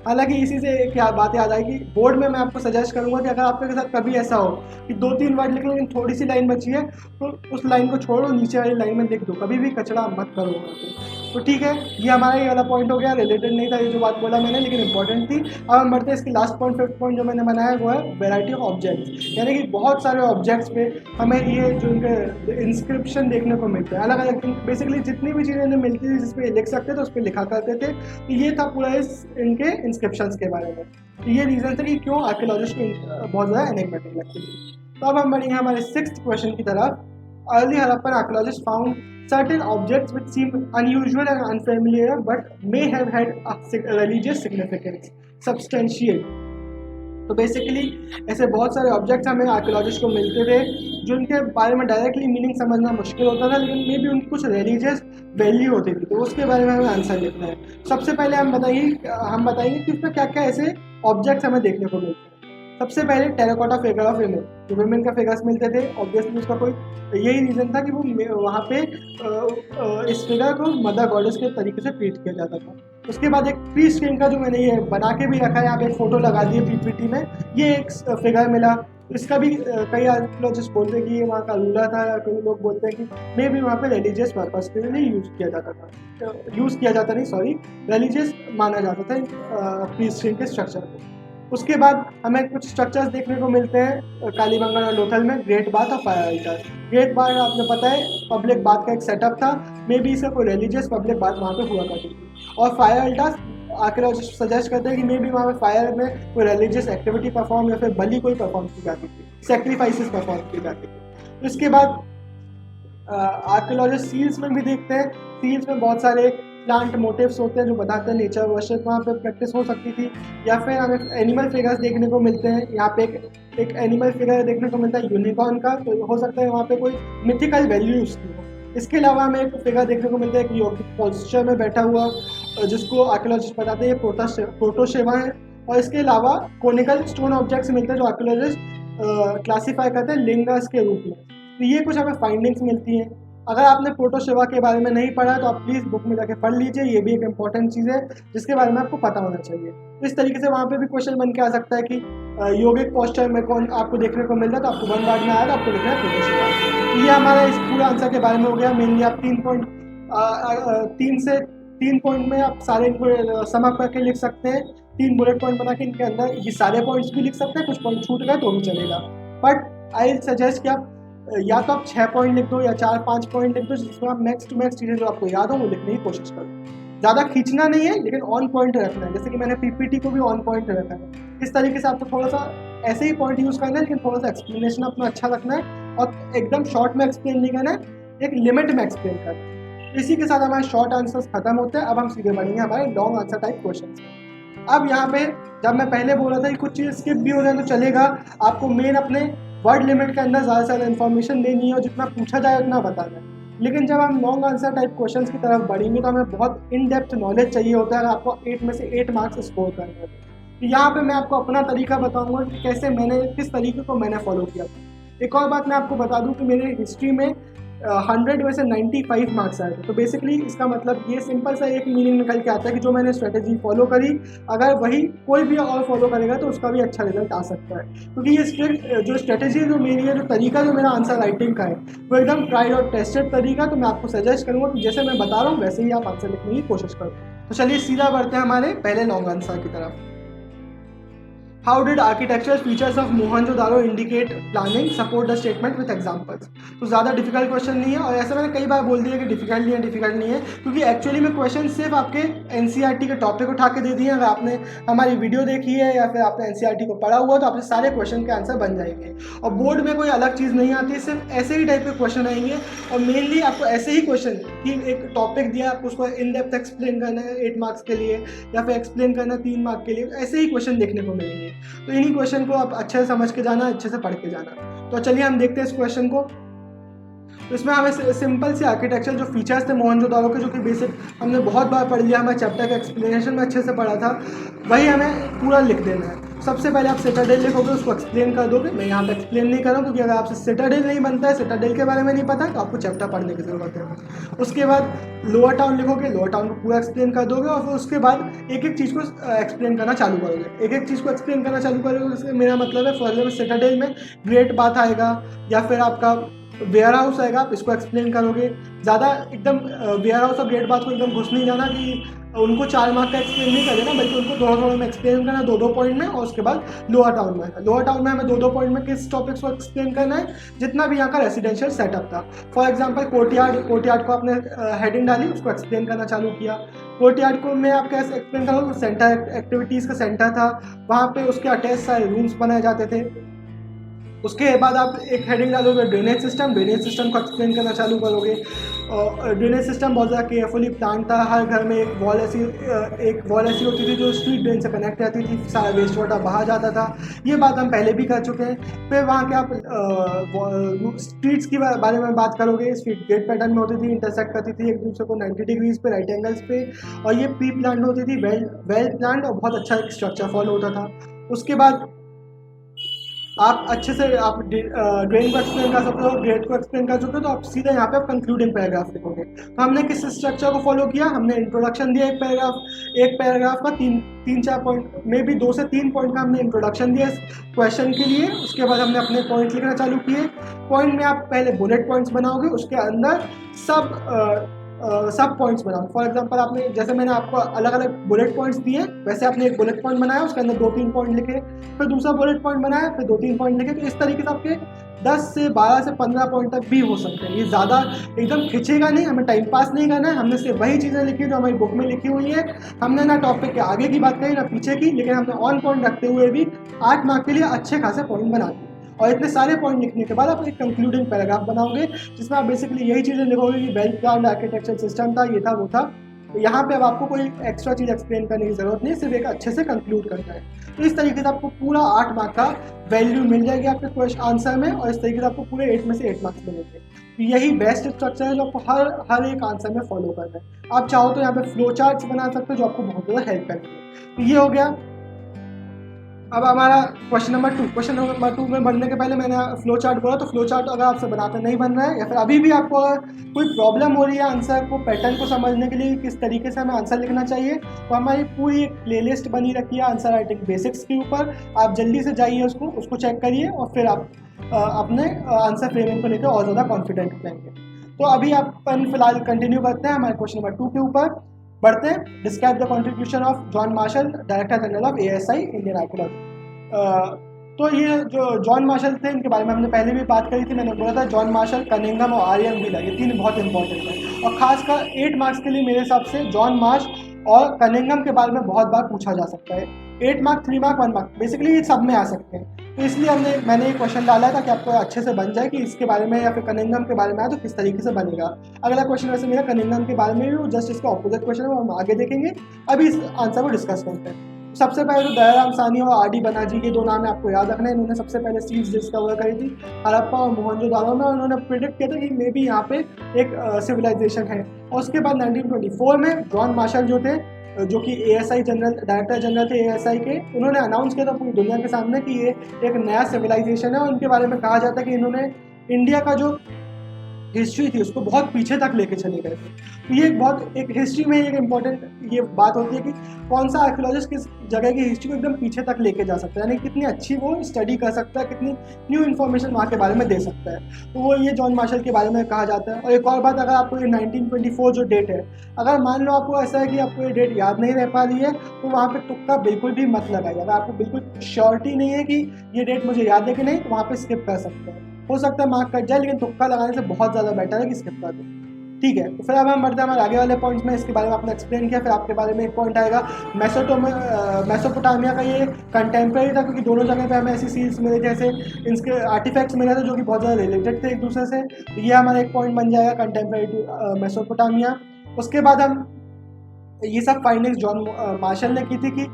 हालांकि इसी से एक बात याद आएगी, बोर्ड में मैं आपको सजेस्ट करूंगा कि अगर आपके साथ कभी ऐसा हो कि 2-3 वर्ड लिख लो लेकिन थोड़ी सी लाइन बची है तो उस लाइन को छोड़ो, नीचे वाली लाइन में लिख दो, कभी भी कचरा मत करो। तो ठीक है, ये हमारा ये वाला पॉइंट हो गया, रिलेटेड नहीं था ये जो बात बोला मैंने, लेकिन इंपॉर्टेंट थी। अब हम बढ़ते हैं इसकी लास्ट पॉइंट, 5th पॉइंट जो मैंने बनाया वो है वेराइटी ऑफ ऑब्जेक्ट्स। यानी कि बहुत सारे ऑब्जेक्ट्स पे हमें ये जो इनके इंस्क्रिप्शन देखने को मिलते हैं, अलग अलग बेसिकली जितनी भी चीज़ें इन्हें मिलती थी जिस पे लिख सकते थे उस पर लिखा करते थे। तो ये था पूरा इनके इंस्क्रिप्शन के बारे में। तो ये रीज़न था कि क्यों आर्कियोलॉजिस्ट को बहुत ज़्यादा एनिग्मेटिक लगती थी। तो अब हम बढ़ेंगे हमारे 6th क्वेश्चन की तरफ। Early Harappan archaeologist found certain objects which seem unusual and unfamiliar but may have had a religious significance. Substantiate. तो बेसिकली ऐसे बहुत सारे ऑब्जेक्ट्स हमें आर्कियोलॉजिस्ट को मिलते थे जो उनके बारे में डायरेक्टली मीनिंग समझना मुश्किल होता था, लेकिन मे भी उनकी कुछ रिलीजियस वैल्यू होती थी। तो उसके बारे में हमें आंसर लिखना है। सबसे पहले हम बताएंगे कि उसमें क्या क्या ऐसे ऑब्जेक्ट्स हमें देखने को मिलते हैं। सबसे पहले टेराकोटा फिगर ऑफ विमेन, जो विमेन का फिगर्स मिलते थे। ऑब्वियसली उसका कोई यही रीज़न था कि वो वहाँ पे इस फिगर को मदर गॉडेस के तरीके से ट्रीट किया जाता था। उसके बाद एक ट्री स्क्रीन का जो मैंने ये बना के भी रखा है, यहाँ पे एक फ़ोटो लगा दी है पीपीटी में, ये एक फिगर मिला। इसका भी कई आर्कियोलॉजिस्ट बोलते हैं कि ये वहाँ का रूलर था, या कई लोग बोलते हैं कि मे भी वहाँ पे रिलीजियस पर्पस के लिए यूज़ किया जाता था, रिलीजियस माना जाता था ट्री स्क्रीन के स्ट्रक्चर को। उसके बाद हमें कुछ स्ट्रक्चर्स देखने को मिलते हैं कालीबंगन और लोथल में, ग्रेट बाथ और फायर अल्टार। ग्रेट बाथ आपने पता है पब्लिक बाथ का एक सेटअप था, मे बी इसका कोई रिलीजियस पब्लिक बाथ वहाँ पे हुआ करती थी। और फायर अल्टार आर्कियोलॉजिस्ट सजेस्ट करते हैं कि मे बी वहाँ पे फायर में कोई रिलीजियस एक्टिविटी परफॉर्म या फिर बलि कोई परफॉर्म की जाती थी, सेक्रीफाइसेस परफॉर्म की जाती थी। इसके बाद आर्कियोलॉजिस्ट सील्स में भी देखते हैं। सील्स में बहुत सारे प्लांट मोटिव्स होते हैं जो बताते हैं नेचर वर्शिप वहाँ पे प्रैक्टिस हो सकती थी। या फिर हमें एनिमल फिगर्स देखने को मिलते हैं। यहाँ पे एक एनिमल फिगर देखने को मिलता है यूनिकॉर्न का, तो हो सकता है वहाँ पे कोई मिथिकल वैल्यू उसकी हो। इसके अलावा हमें एक फिगर देखने को मिलता है कि योगिक पोस्चर में बैठा हुआ, जिसको आर्कियोलॉजिस्ट बताते हैं प्रोटोशेवा है। और इसके अलावा कोनिकल स्टोन ऑब्जेक्ट्स मिलते हैं जो आर्कियोलॉजिस्ट क्लासीफाई करते हैं लिंगर्स के रूप में। तो ये कुछ हमें फाइंडिंग्स मिलती हैं। अगर आपने प्रोटोशेवा के बारे में नहीं पढ़ा तो आप प्लीज़ बुक में जाके पढ़ लीजिए, ये भी एक इंपॉर्टेंट चीज़ है जिसके बारे में आपको पता होना चाहिए। तो इस तरीके से वहाँ पे भी क्वेश्चन बन के आ सकता है कि योगिक पोस्चर में कौन आपको देखने को मिल रहा है, तो आपको 1 वर्ड में आया तो आपको लिखना है प्रोटोशेवा। तो ये हमारा इस पूरे आंसर के बारे में हो गया। मेनली आप 3 पॉइंट तीन पॉइंट में आप सारे सम अप करके लिख सकते हैं, 3 बुलेट पॉइंट बना के इनके अंदर ये सारे पॉइंट्स भी लिख सकते हैं, कुछ पॉइंट छूट गए तो भी चलेगा। बट आई सजेस्ट कि आप या तो आप 6 पॉइंट लिख दो या 4-5 पॉइंट लिख दो, जिसमें आप मैक्स टू मैक्स चीज़ें जो आपको याद हो वो लिखने की कोशिश करो। ज़्यादा खींचना नहीं है लेकिन ऑन पॉइंट रखना है, जैसे कि मैंने पीपीटी को भी ऑन पॉइंट रखा है। इस तरीके से आपको थोड़ा सा ऐसे ही पॉइंट यूज़ करना है, लेकिन थोड़ा सा एक्सप्लेनेशन अपना अच्छा रखना है और एकदम शॉर्ट में एक्सप्लेन नहीं करना है, एक लिमिट में एक्सप्लेन करना है। इसी के साथ हमारे शॉर्ट आंसर्स खत्म होते हैं। अब हम सीधे बढ़ेंगे हमारे लॉन्ग आंसर टाइप क्वेश्चन। अब यहाँ पे जब मैं पहले बोला था कि कुछ चीज़ स्किप भी हो जाए तो चलेगा, आपको मेन अपने वर्ड लिमिट के अंदर ज़्यादा से ज़्यादा इन्फॉर्मेशन देनी है और जितना पूछा जाए उतना बताना है। लेकिन जब हम लॉन्ग आंसर टाइप क्वेश्चंस की तरफ बढ़ेंगे तो हमें बहुत इन डेप्थ नॉलेज चाहिए होता है अगर आपको 8 में से 8 मार्क्स स्कोर करने हैं। तो यहाँ पे मैं आपको अपना तरीका बताऊंगा कि कैसे मैंने किस तरीके को मैंने फॉलो किया था। एक और बात मैं आपको बता दूं कि मेरे हिस्ट्री में 100 में से 95 मार्क्स आए थे। तो बेसिकली इसका मतलब ये सिंपल सा एक मीनिंग निकल के आता है कि जो मैंने स्ट्रेटेजी फॉलो करी, अगर वही कोई भी और फॉलो करेगा तो उसका भी अच्छा रिजल्ट आ सकता है। क्योंकि ये जो स्ट्रेटेजी जो मेरी है, जो तरीका जो मेरा आंसर राइटिंग का है, वो एकदम ट्राइड और टेस्टेड तरीका। तो मैं आपको सजेस्ट करूँगा कि जैसे मैं बता रहा हूँ वैसे ही आप आंसर लिखने की कोशिश करो। तो चलिए सीधा बढ़ते हैं हमारे पहले लॉन्ग आंसर की तरफ। How did architectural features of Mohenjo-daro indicate planning? Support the statement with examples. तो ज़्यादा डिफिकल्ट क्वेश्चन नहीं है और ऐसा मैंने कई बार बोल दिया कि डिफिकल्ट नहीं है क्योंकि एक्चुअली में क्वेश्चन सिर्फ आपके एनसीईआरटी के टॉपिक उठा के दे दिए हैं। अगर आपने हमारी वीडियो देखी है या फिर आपने एनसीईआरटी को पढ़ा हुआ तो आपके सारे क्वेश्चन के आंसर बन जाएंगे और बोर्ड में कोई अलग चीज़ नहीं आती, सिर्फ ऐसे ही टाइप के क्वेश्चन आएंगे और मेनली आपको ऐसे ही क्वेश्चन कि एक टॉपिक दिया आपको उसको इन डेप्थ एक्सप्लेन करना है 8 मार्क्स के लिए या फिर एक्सप्लेन करना 3 मार्क्स के लिए, ऐसे ही क्वेश्चन देखने को मिलेंगे। तो इन्हीं क्वेश्चन को आप अच्छे से समझ के जाना, अच्छे से पढ़ के जाना। तो चलिए हम देखते हैं इस क्वेश्चन को। तो इसमें हमें सिंपल से आर्किटेक्चर जो फीचर्स थे मोहनजोदारो के, जो कि बेसिक हमने बहुत बार पढ़ लिया, हमारे चैप्टर के एक्सप्लेनेशन में अच्छे से पढ़ा था, वही हमें पूरा लिख देना है। सबसे पहले आप सिटाडेल लिखोगे, उसको एक्सप्लेन कर दोगे। मैं यहाँ पे एक्सप्लेन नहीं कर रहा हूँ क्योंकि अगर आपसे सिटाडेल नहीं बनता है, सिटाडेल के बारे में नहीं पता तो आपको चैप्टर पढ़ने की ज़रूरत है। उसके बाद लोअर टाउन लिखोगे, लोअर टाउन को पूरा एक्सप्लेन कर दोगे और फिर उसके बाद एक एक चीज़ को एक्सप्लेन करना चालू करोगे। एक एक चीज़ को एक्सप्लेन करना चालू करोगे, उससे मेरा मतलब है फॉर एग्जाम्पल सिटाडेल में ग्रेट बात आएगा या फिर आपका वेयर हाउस आएगा, आप इसको एक्सप्लेन करोगे। ज़्यादा एकदम वेयर हाउस और ग्रेट बात को एकदम घुस नहीं जाना कि उनको 4 मार्क का एक्सप्लेन नहीं कर देना, बल्कि उनको थोड़ा में एक्सप्लेन करना 2-2 पॉइंट में। और उसके बाद लोअर टाउन में हमें 2-2 पॉइंट में किस टॉपिक्स को एक्सप्लेन करना है, जितना भी यहाँ का रेसिडेंशियल सेटअप था। फॉर एग्जांपल कोर्टयार्ड को आपने हेडिंग डाली, उसको एक्सप्लेन करना चालू किया। कोर्टयार्ड को मैं आप कैसे एक्सप्लेन करूँ, सेंटर एक्टिविटीज़ का सेंटर था, वहाँ पे उसके अटैच सारे रूम्स बनाए जाते थे। उसके बाद आप एक हेडिंग डालोगे ड्रेनेज सिस्टम को एक्सप्लेन करना चालू करोगे। और ड्रेनेज सिस्टम बहुत ज़्यादा केयरफुली प्लान था, हर घर में एक वॉल ऐसी होती थी जो स्ट्रीट ड्रेन से कनेक्ट रहती थी, सारा वेस्ट वाटर बाहर जाता था। ये बात हम पहले भी कर चुके हैं। फिर वहाँ के आप स्ट्रीट्स की बारे में बात करोगे। स्ट्रीट गेट पैटर्न में होती थी, इंटरसेक्ट करती थी एक दूसरे को 90 डिग्रीज पे, राइट एंगल्स पे, और ये प्री प्लान होती थी, वेल प्लान और बहुत अच्छा एक स्ट्रक्चर फॉलो होता था। उसके बाद आप अच्छे से आप ड्रेन को एक्सप्लेन कर सकते हो, ग्रेड को एक्सप्लेन कर सकते हो, तो आप सीधे यहाँ पे आप कंक्लूडिंग पैराग्राफ लिखोगे। तो हमने किस स्ट्रक्चर को फॉलो किया, हमने इंट्रोडक्शन दिया एक पैराग्राफ का 3-4 पॉइंट में भी 2 से 3 पॉइंट का हमने इंट्रोडक्शन दिया इस क्वेश्चन के लिए। उसके बाद हमने अपने पॉइंट लिखना चालू किए। पॉइंट में आप पहले बुलेट पॉइंट्स बनाओगे, उसके अंदर सब पॉइंट्स बनाओ। फॉर एग्जांपल आपने, जैसे मैंने आपको अलग अलग बुलेट पॉइंट्स दिए, वैसे आपने एक बुलेट पॉइंट बनाया, उसके अंदर 2-3 पॉइंट लिखे, फिर दूसरा बुलेट पॉइंट बनाया, फिर 2-3 पॉइंट लिखे। तो इस तरीके से आपके 10 से 12 से 15 पॉइंट तक भी हो सकते हैं। ये ज़्यादा एकदम खिंचेगा नहीं, हमें टाइम पास नहीं करना है। हमने सिर्फ वही चीज़ें लिखी जो हमारी बुक में लिखी हुई है। हमने ना टॉपिक के आगे की बात करी ना पीछे की, लेकिन हमने ऑन पॉइंट रखते हुए भी 8 मार्क के लिए अच्छे खासे पॉइंट बना दिए। और इतने सारे पॉइंट लिखने के बाद आप एक कंक्लूडिंग पैराग्राफ बनाओगे, जिसमें आप बेसिकली यही चीज़ें लिखोगे कि वेल प्लान्ड आर्किटेक्चर सिस्टम था, ये था वो था। तो यहाँ पे अब आपको कोई एक्स्ट्रा चीज़ एक्सप्लेन करने की ज़रूरत नहीं, सिर्फ एक अच्छे से कंक्लूड करना है। तो इस तरीके से आपको पूरा 8 मार्क का वैल्यू मिल जाएगी आपके क्वेश्चन आंसर में, और इस तरीके से आपको पूरे 8 में से 8 मार्क्स मिलेंगे। तो यही बेस्ट स्ट्रक्चर है जो आपको हर एक आंसर में फॉलो करना है। आप चाहो तो यहाँ पे फ्लो चार्ट्स बना सकते हो जो आपको बहुत ज़्यादा हेल्प करेंगे। तो ये हो गया। अब हमारा क्वेश्चन नंबर 2 में बढ़ने के पहले मैंने फ्लो चार्ट बोला, तो फ्लो चार्ट अगर आपसे बनाते नहीं बन रहा है या फिर अभी भी आपको कोई प्रॉब्लम हो रही है आंसर को पैटर्न को समझने के लिए किस तरीके से हमें आंसर लिखना चाहिए, तो हमारी पूरी एक प्लेलिस्ट बनी रखी है आंसर राइटिंग बेसिक्स के ऊपर। आप जल्दी से जाइए उसको चेक करिए और फिर आप अपने आंसर फ्रेमिंग को लेकर और ज़्यादा कॉन्फिडेंट रहेंगे। तो अभी अपन फिलहाल कंटिन्यू करते हैं हमारे क्वेश्चन नंबर 2 के ऊपर बढ़ते हैं। Describe the contribution of John Marshall, director general of ASI Indian archaeology. तो ये जो जॉन मार्शल थे इनके बारे में हमने पहले भी बात करी थी। मैंने बोला था जॉन मार्शल, कनिंघम और आर्यन व्हीलर, ये तीन बहुत इंपॉर्टेंट है और खासकर 8 मार्क्स के लिए मेरे हिसाब से जॉन मार्श और कनिंघम के बारे में बहुत बार पूछा जा सकता है। 8 मार्क, 3 मार्क, 1 मार्क, बेसिकली ये सब में आ सकते हैं। तो इसलिए मैंने ये क्वेश्चन डाला है ताकि आपको अच्छे से बन जाए कि इसके बारे में या फिर कनिंघम के बारे में आए तो किस तरीके से बनेगा। अगला क्वेश्चन वैसे मेरा कनिंघम के बारे में भी, वो जस्ट इसका ऑपोजिट क्वेश्चन है, वो हम आगे देखेंगे। अभी इस आंसर को डिस्कस करते हैं। सबसे पहले तो दयाराम साहनी और आर डी बनार्जी, ये दो नाम है आपको याद रखना है। इन्होंने सबसे पहले सील्स डिस्कवर करी थी हड़प्पा और मोहनजोदाड़ो में। उन्होंने प्रिडिक्ट किया था कि मे बी यहाँ पे एक सिविलाइजेशन है। और उसके बाद 1924 में जॉन मार्शल जो थे, जो कि ASI जनरल, डायरेक्टर जनरल थे ASI के, उन्होंने अनाउंस किया था पूरी दुनिया के सामने कि ये एक नया सिविलाइजेशन है। और उनके बारे में कहा जाता है कि इन्होंने इंडिया का जो हिस्ट्री थी उसको बहुत पीछे तक लेके चले गए थे। तो ये एक हिस्ट्री में एक इम्पॉर्टेंट ये बात होती है कि कौन सा आर्कियोलॉजिस्ट किस जगह की हिस्ट्री को एकदम पीछे तक लेके जा सकता है, यानी कितनी अच्छी वो स्टडी कर सकता है, कितनी न्यू इन्फॉर्मेशन वहाँ के बारे में दे सकता है। तो वो ये जॉन मार्शल के बारे में कहा जाता है। और एक और बात, अगर आपको ये 1924 जो डेट है, अगर मान लो आपको ऐसा है कि आपको ये डेट याद नहीं रह पा रही है, तो वहाँ पे तुक्का बिल्कुल भी मत लगाइए। अगर आपको बिल्कुल श्योरिटी नहीं है कि ये डेट मुझे याद है कि नहीं, तो वहाँ पे स्किप कर सकते हैं। हो सकता है मार्क कट जाए, लेकिन तुक्का लगाने से बहुत ज़्यादा बेटर है कि स्किप कर दो। ठीक है, तो फिर अब हम बढ़ते हैं हमारे आगे वाले पॉइंट्स में। इसके बारे में आपने एक्सप्लेन किया, फिर आपके बारे में एक पॉइंट आएगा मेसोपोटामिया का। ये कंटेम्प्रेरी था क्योंकि दोनों जगह पे हमें ऐसी सील्स मिले थे, ऐसे इनके आर्टिफैक्ट्स मिले थे जो कि बहुत ज़्यादा रिलेटेड थे एक दूसरे से। तो ये हमारा एक पॉइंट बन जाएगा, कंटेम्प्रेरी टू मेसोपोटामिया। उसके बाद हम ये सब फाइंडिंग्स जॉन मार्शल ने की थी कि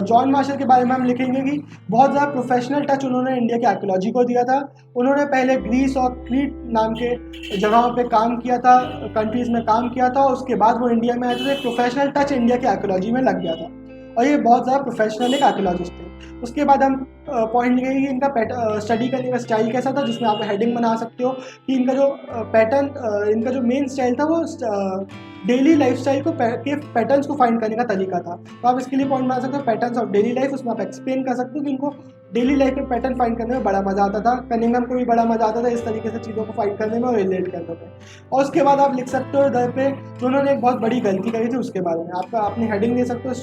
जॉन मार्शल के बारे में हम लिखेंगे कि बहुत ज़्यादा प्रोफेशनल टच उन्होंने इंडिया की आर्कियोलॉजी को दिया था। उन्होंने पहले ग्रीस और क्रीट नाम के जगहों पे काम किया था, कंट्रीज़ में काम किया था। और उसके बाद वो इंडिया में आए थे, एक प्रोफेशनल टच इंडिया की आर्कियोलॉजी में लग गया था और ये बहुत ज़्यादा प्रोफेशनल एक आर्कियोलॉजिस्ट थे। उसके बाद हम पॉइंट लिखेंगे कि इनका स्टडी करने का स्टाइल कैसा था, जिसमें आप हेडिंग बना सकते हो कि इनका जो इनका जो मेन स्टाइल था वो डेली लाइफस्टाइल के पैटर्न्स को फाइंड करने का तरीका था। तो आप इसके लिए पॉइंट बना सकते हो पैटर्न्स ऑफ डेली लाइफ। उसमें आप एक्सप्लेन कर सकते हो कि इनको डेली लाइफ में पैटर्न फाइंड करने में बड़ा मज़ा आता था। कनिंघम को भी बड़ा मज़ा आता था इस तरीके से चीज़ों को फाइंड करने में और रिलेट करने में। और उसके बाद आप लिख सकते हो इधर पे जो उन्होंने एक बहुत बड़ी गलती करी थी उसके बारे में आपका अपनी हेडिंग दे सकते हो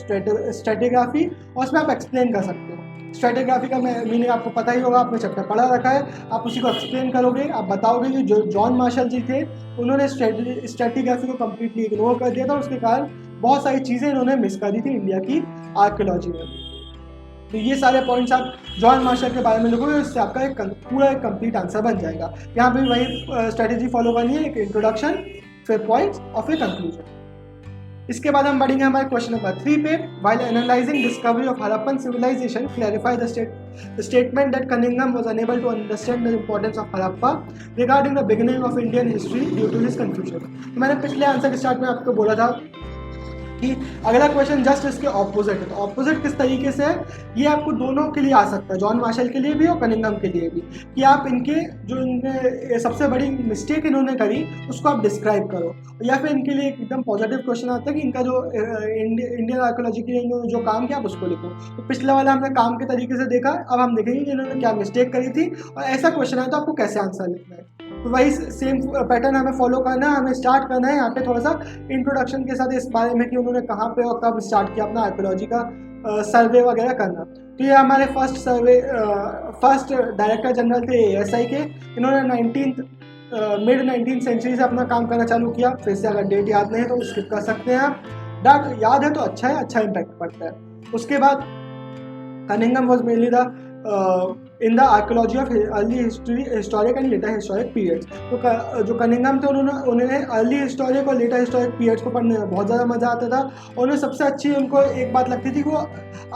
स्ट्रेटेग्राफी, और उसमें आप एक्सप्लेन कर सकते हो। स्ट्रेटेग्राफी का मीनिंग आपको पता ही होगा, आपने चैप्टर पढ़ा रखा है। आप उसी को एक्सप्लेन करोगे, आप बताओगे कि जो जॉन मार्शल जी थे उन्होंने स्ट्रेटेग्राफी को कम्प्लीटली इग्नोर कर दिया था, उसके कारण बहुत सारी चीज़ें इन्होंने मिस कर दी थी इंडिया की आर्कियोलॉजी में। तो ये सारे पॉइंट्स आप जॉन मार्शल के बारे में लिखोगे, इससे आपका एक पूरा एक कंप्लीट आंसर बन जाएगा। यहाँ पे वही स्ट्रेटेजी फॉलो करनी है, एक इंट्रोडक्शन, फिर पॉइंट्स और फिर कंक्लूजन। इसके बाद हम बढ़ेंगे हमारे क्वेश्चन नंबर 3 पे। While analysing discovery of Harappan civilisation, clarify the statement that Cunningham was unable to understand the importance of Harappa regarding the beginning of Indian history due to his confusion. तो मैंने पिछले आंसर के स्टार्ट में आपको बोला था कि अगला क्वेश्चन जस्ट इसके ऑपोजिट है। तो ऑपोजिट किस तरीके से है, ये आपको दोनों के लिए आ सकता है, जॉन मार्शल के लिए भी और कनिंघम के लिए भी, कि आप इनके सबसे बड़ी मिस्टेक इन्होंने करी उसको आप डिस्क्राइब करो। या फिर इनके लिए एकदम पॉजिटिव क्वेश्चन आता है कि इनका जो इंडियन आर्कियोलॉजी के लिए इन्होंने जो काम किया आप उसको लिखो। तो पिछला वाला हमने काम के तरीके से देखा, अब हम देखेंगे कि इन्होंने क्या मिस्टेक करी थी और ऐसा क्वेश्चन आया तो आपको कैसे आंसर लिखना है। तो वही सेम पैटर्न हमें फॉलो करना है, हमें स्टार्ट करना है यहाँ पे थोड़ा सा इंट्रोडक्शन के साथ इस बारे में कि उन्होंने कहाँ पे और कब स्टार्ट किया अपना आर्कियोलॉजी का सर्वे वगैरह करना। तो ये हमारे फर्स्ट डायरेक्टर जनरल थे ASI के। इन्होंने मिड 19th सेंचुरी से अपना काम करना चालू किया। फिर से अगर डेट याद नहीं है तो स्किप कर सकते हैं आप, डेट याद है तो अच्छा है, अच्छा इम्पैक्ट पड़ता है। उसके बाद Cunningham was mainly the in the archaeology of early historic and later historic periods. तो जो कनिंघम थे उन्हें अर्ली हिस्टोरिक और लेटर हिस्टोरिक पीरियड्स को पढ़ने में बहुत ज़्यादा मज़ा आता था। और उन्हें सबसे अच्छी उनको एक बात लगती थी कि वो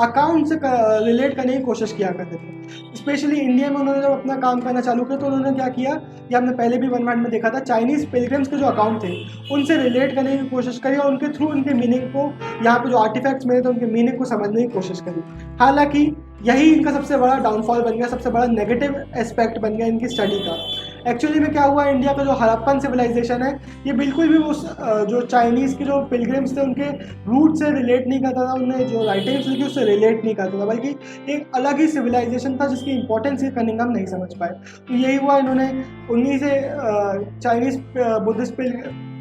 अकाउंट से रिलेट करने की कोशिश किया करते थे। स्पेशली इंडिया में उन्होंने जब अपना काम करना चालू किया तो उन्होंने क्या किया, ये हमने पहले भी 1 में देखा था, चाइनीज़ पिलग्रिम्स के जो अकाउंट थे उनसे रिलेट करने की कोशिश करी और उनके थ्रू उनके मीनिंग को, यहाँ पे जो आर्टिफैक्ट्स मिले थे उनके मीनिंग को समझने की कोशिश करी। हालांकि यही इनका सबसे बड़ा डाउनफॉल बन गया, सबसे बड़ा नेगेटिव एस्पेक्ट बन गया इनकी स्टडी का। एक्चुअली में क्या हुआ, इंडिया का जो हड़प्पन सिविलाइजेशन है ये बिल्कुल भी उस जो चाइनीज़ के जो पिलग्रिम्स थे उनके रूट से रिलेट नहीं करता था, उन्हें जो राइटिंग्स लिखी उससे रिलेट नहीं करता था, बल्कि एक अलग ही सिविलाइजेशन था जिसकी इंपॉर्टेंस ये कनिंघम नहीं समझ पाए। तो यही हुआ, इन्होंने उन्हीं से चाइनीज़ बुद्धिस्ट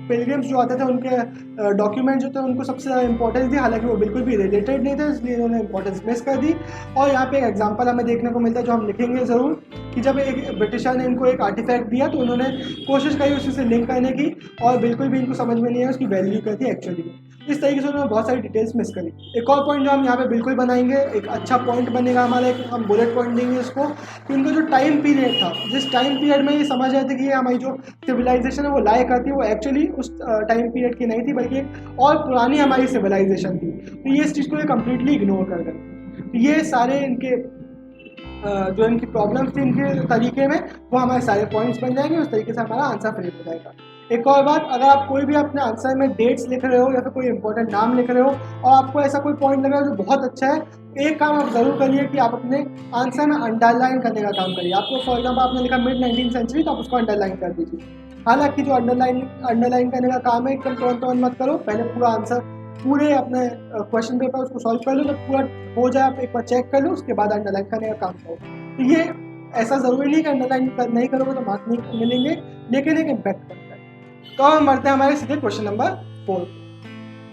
पिलग्रिम्स जो आते थे उनके डॉक्यूमेंट जो थे उनको सबसे ज़्यादा इंपॉर्टेंस दी, हालांकि वो बिल्कुल भी रिलेटेड नहीं थे, इसलिए इन्होंने इंपॉर्टेंस मिस कर दी। और यहाँ पे एक एग्जांपल हमें देखने को मिलता है जो हम लिखेंगे ज़रूर, कि जब एक ब्रिटिशर ने इनको एक आर्टिफैक्ट दिया तो उन्होंने कोशिश करी उसी से लिंक करने की, और बिल्कुल भी इनको समझ में नहीं आया उसकी वैल्यू क्या थी एक्चुअली में। इस तरीके से उन्होंने बहुत सारी डिटेल्स मिस करी। एक और पॉइंट जो हम यहाँ पे बिल्कुल बनाएंगे, एक अच्छा पॉइंट बनेगा हमारा, एक हम बुलेट पॉइंट देंगे इसको, कि इनका जो टाइम पीरियड था, जिस टाइम पीरियड में ये समझ आए थे कि ये हमारी जो सिविलाइजेशन है वो लाया करती है, वो एक्चुअली उस टाइम पीरियड की नहीं थी, बल्कि एक और पुरानी हमारी सिविलाइजेशन थी। तो ये इस चीज़ को ये कम्प्लीटली इग्नोर कर गए। तो ये सारे इनके जो इनकी प्रॉब्लम्स थी इनके तरीके में, वो हमारे सारे पॉइंट्स बन जाएंगे, उस तरीके से हमारा आंसर फ्रेम हो जाएगा। एक और बात, अगर आप कोई भी अपने आंसर में डेट्स लिख रहे हो या फिर कोई इंपॉर्टेंट नाम लिख रहे हो और आपको ऐसा कोई पॉइंट लग रहा है जो बहुत अच्छा है, एक काम आप ज़रूर करिए कि आप अपने आंसर में अंडरलाइन करने का काम करिए। आपको फॉर एग्जाम्पल आपने लिखा मिड 19th सेंचुरी, तो आप उसको अंडरलाइन कर दीजिए। हालांकि जो अंडरलाइन करने का काम है एकदम तुरंत मत करो, पहले पूरा आंसर पूरे अपने क्वेश्चन पेपर उसको सॉल्व कर लो, जब पूरा हो जाए आप एक बार चेक कर लो, उसके बाद अंडरलाइन करने का काम करो। तो ये ऐसा ज़रूरी नहीं कि अंडरलाइन नहीं करोगे तो मार्क्स नहीं मिलेंगे, लेकिन एक इम्पैक्ट करता है। तो हम बढ़ते हैं हमारे सीधे question number 4।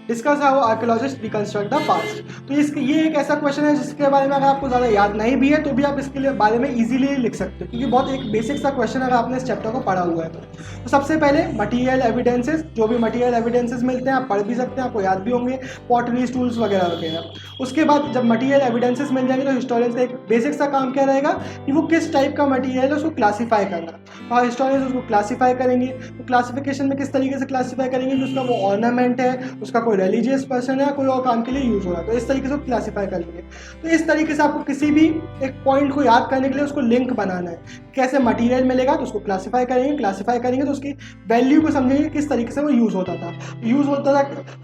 Discuss how archaeologist reconstruct the past. तो ये एक ऐसा क्वेश्चन है जिसके बारे में अगर आपको ज़्यादा याद नहीं भी है तो भी आप इसके लिए बारे में इजीली लिख सकते हो, क्योंकि बहुत एक बेसिक सा क्वेश्चन अगर आपने इस चैप्टर को पढ़ा हुआ है तो सबसे पहले मटीरियल एविडेंसेस, जो भी मटीरियल एविडेंसेस मिलते हैं आप पढ़ भी सकते हैं, आपको याद भी होंगे, पॉटरीज, टूल्स वगैरह वगैरह। उसके बाद जब मटीरियल एविडेंसेस मिल जाएंगे तो हिस्टोरियंस का एक बेसिक सा काम क्या रहेगा कि वो किस टाइप का मटीरियल है उसको क्लासीफाई करना। और हिस्टोरियंस उसको क्लासीफाई करेंगे, तो क्लासिफिकेशन में किस तरीके से क्लासीफाई करेंगे कि उसका वो ऑर्नामेंट है, उसका कोई रिलीजियस पर्सन है, कोई और काम के लिए यूज हो रहा है, तो इस तरीके से क्लासीफाई करेंगे। तो इस तरीके से आपको किसी भी एक पॉइंट को याद करने के लिए उसको लिंक बनाना है, कैसे मटीरियल मिलेगा तो उसको क्लासीफाई करेंगे तो उसकी वैल्यू को समझेंगे किस तरीके से वो यूज़ होता था।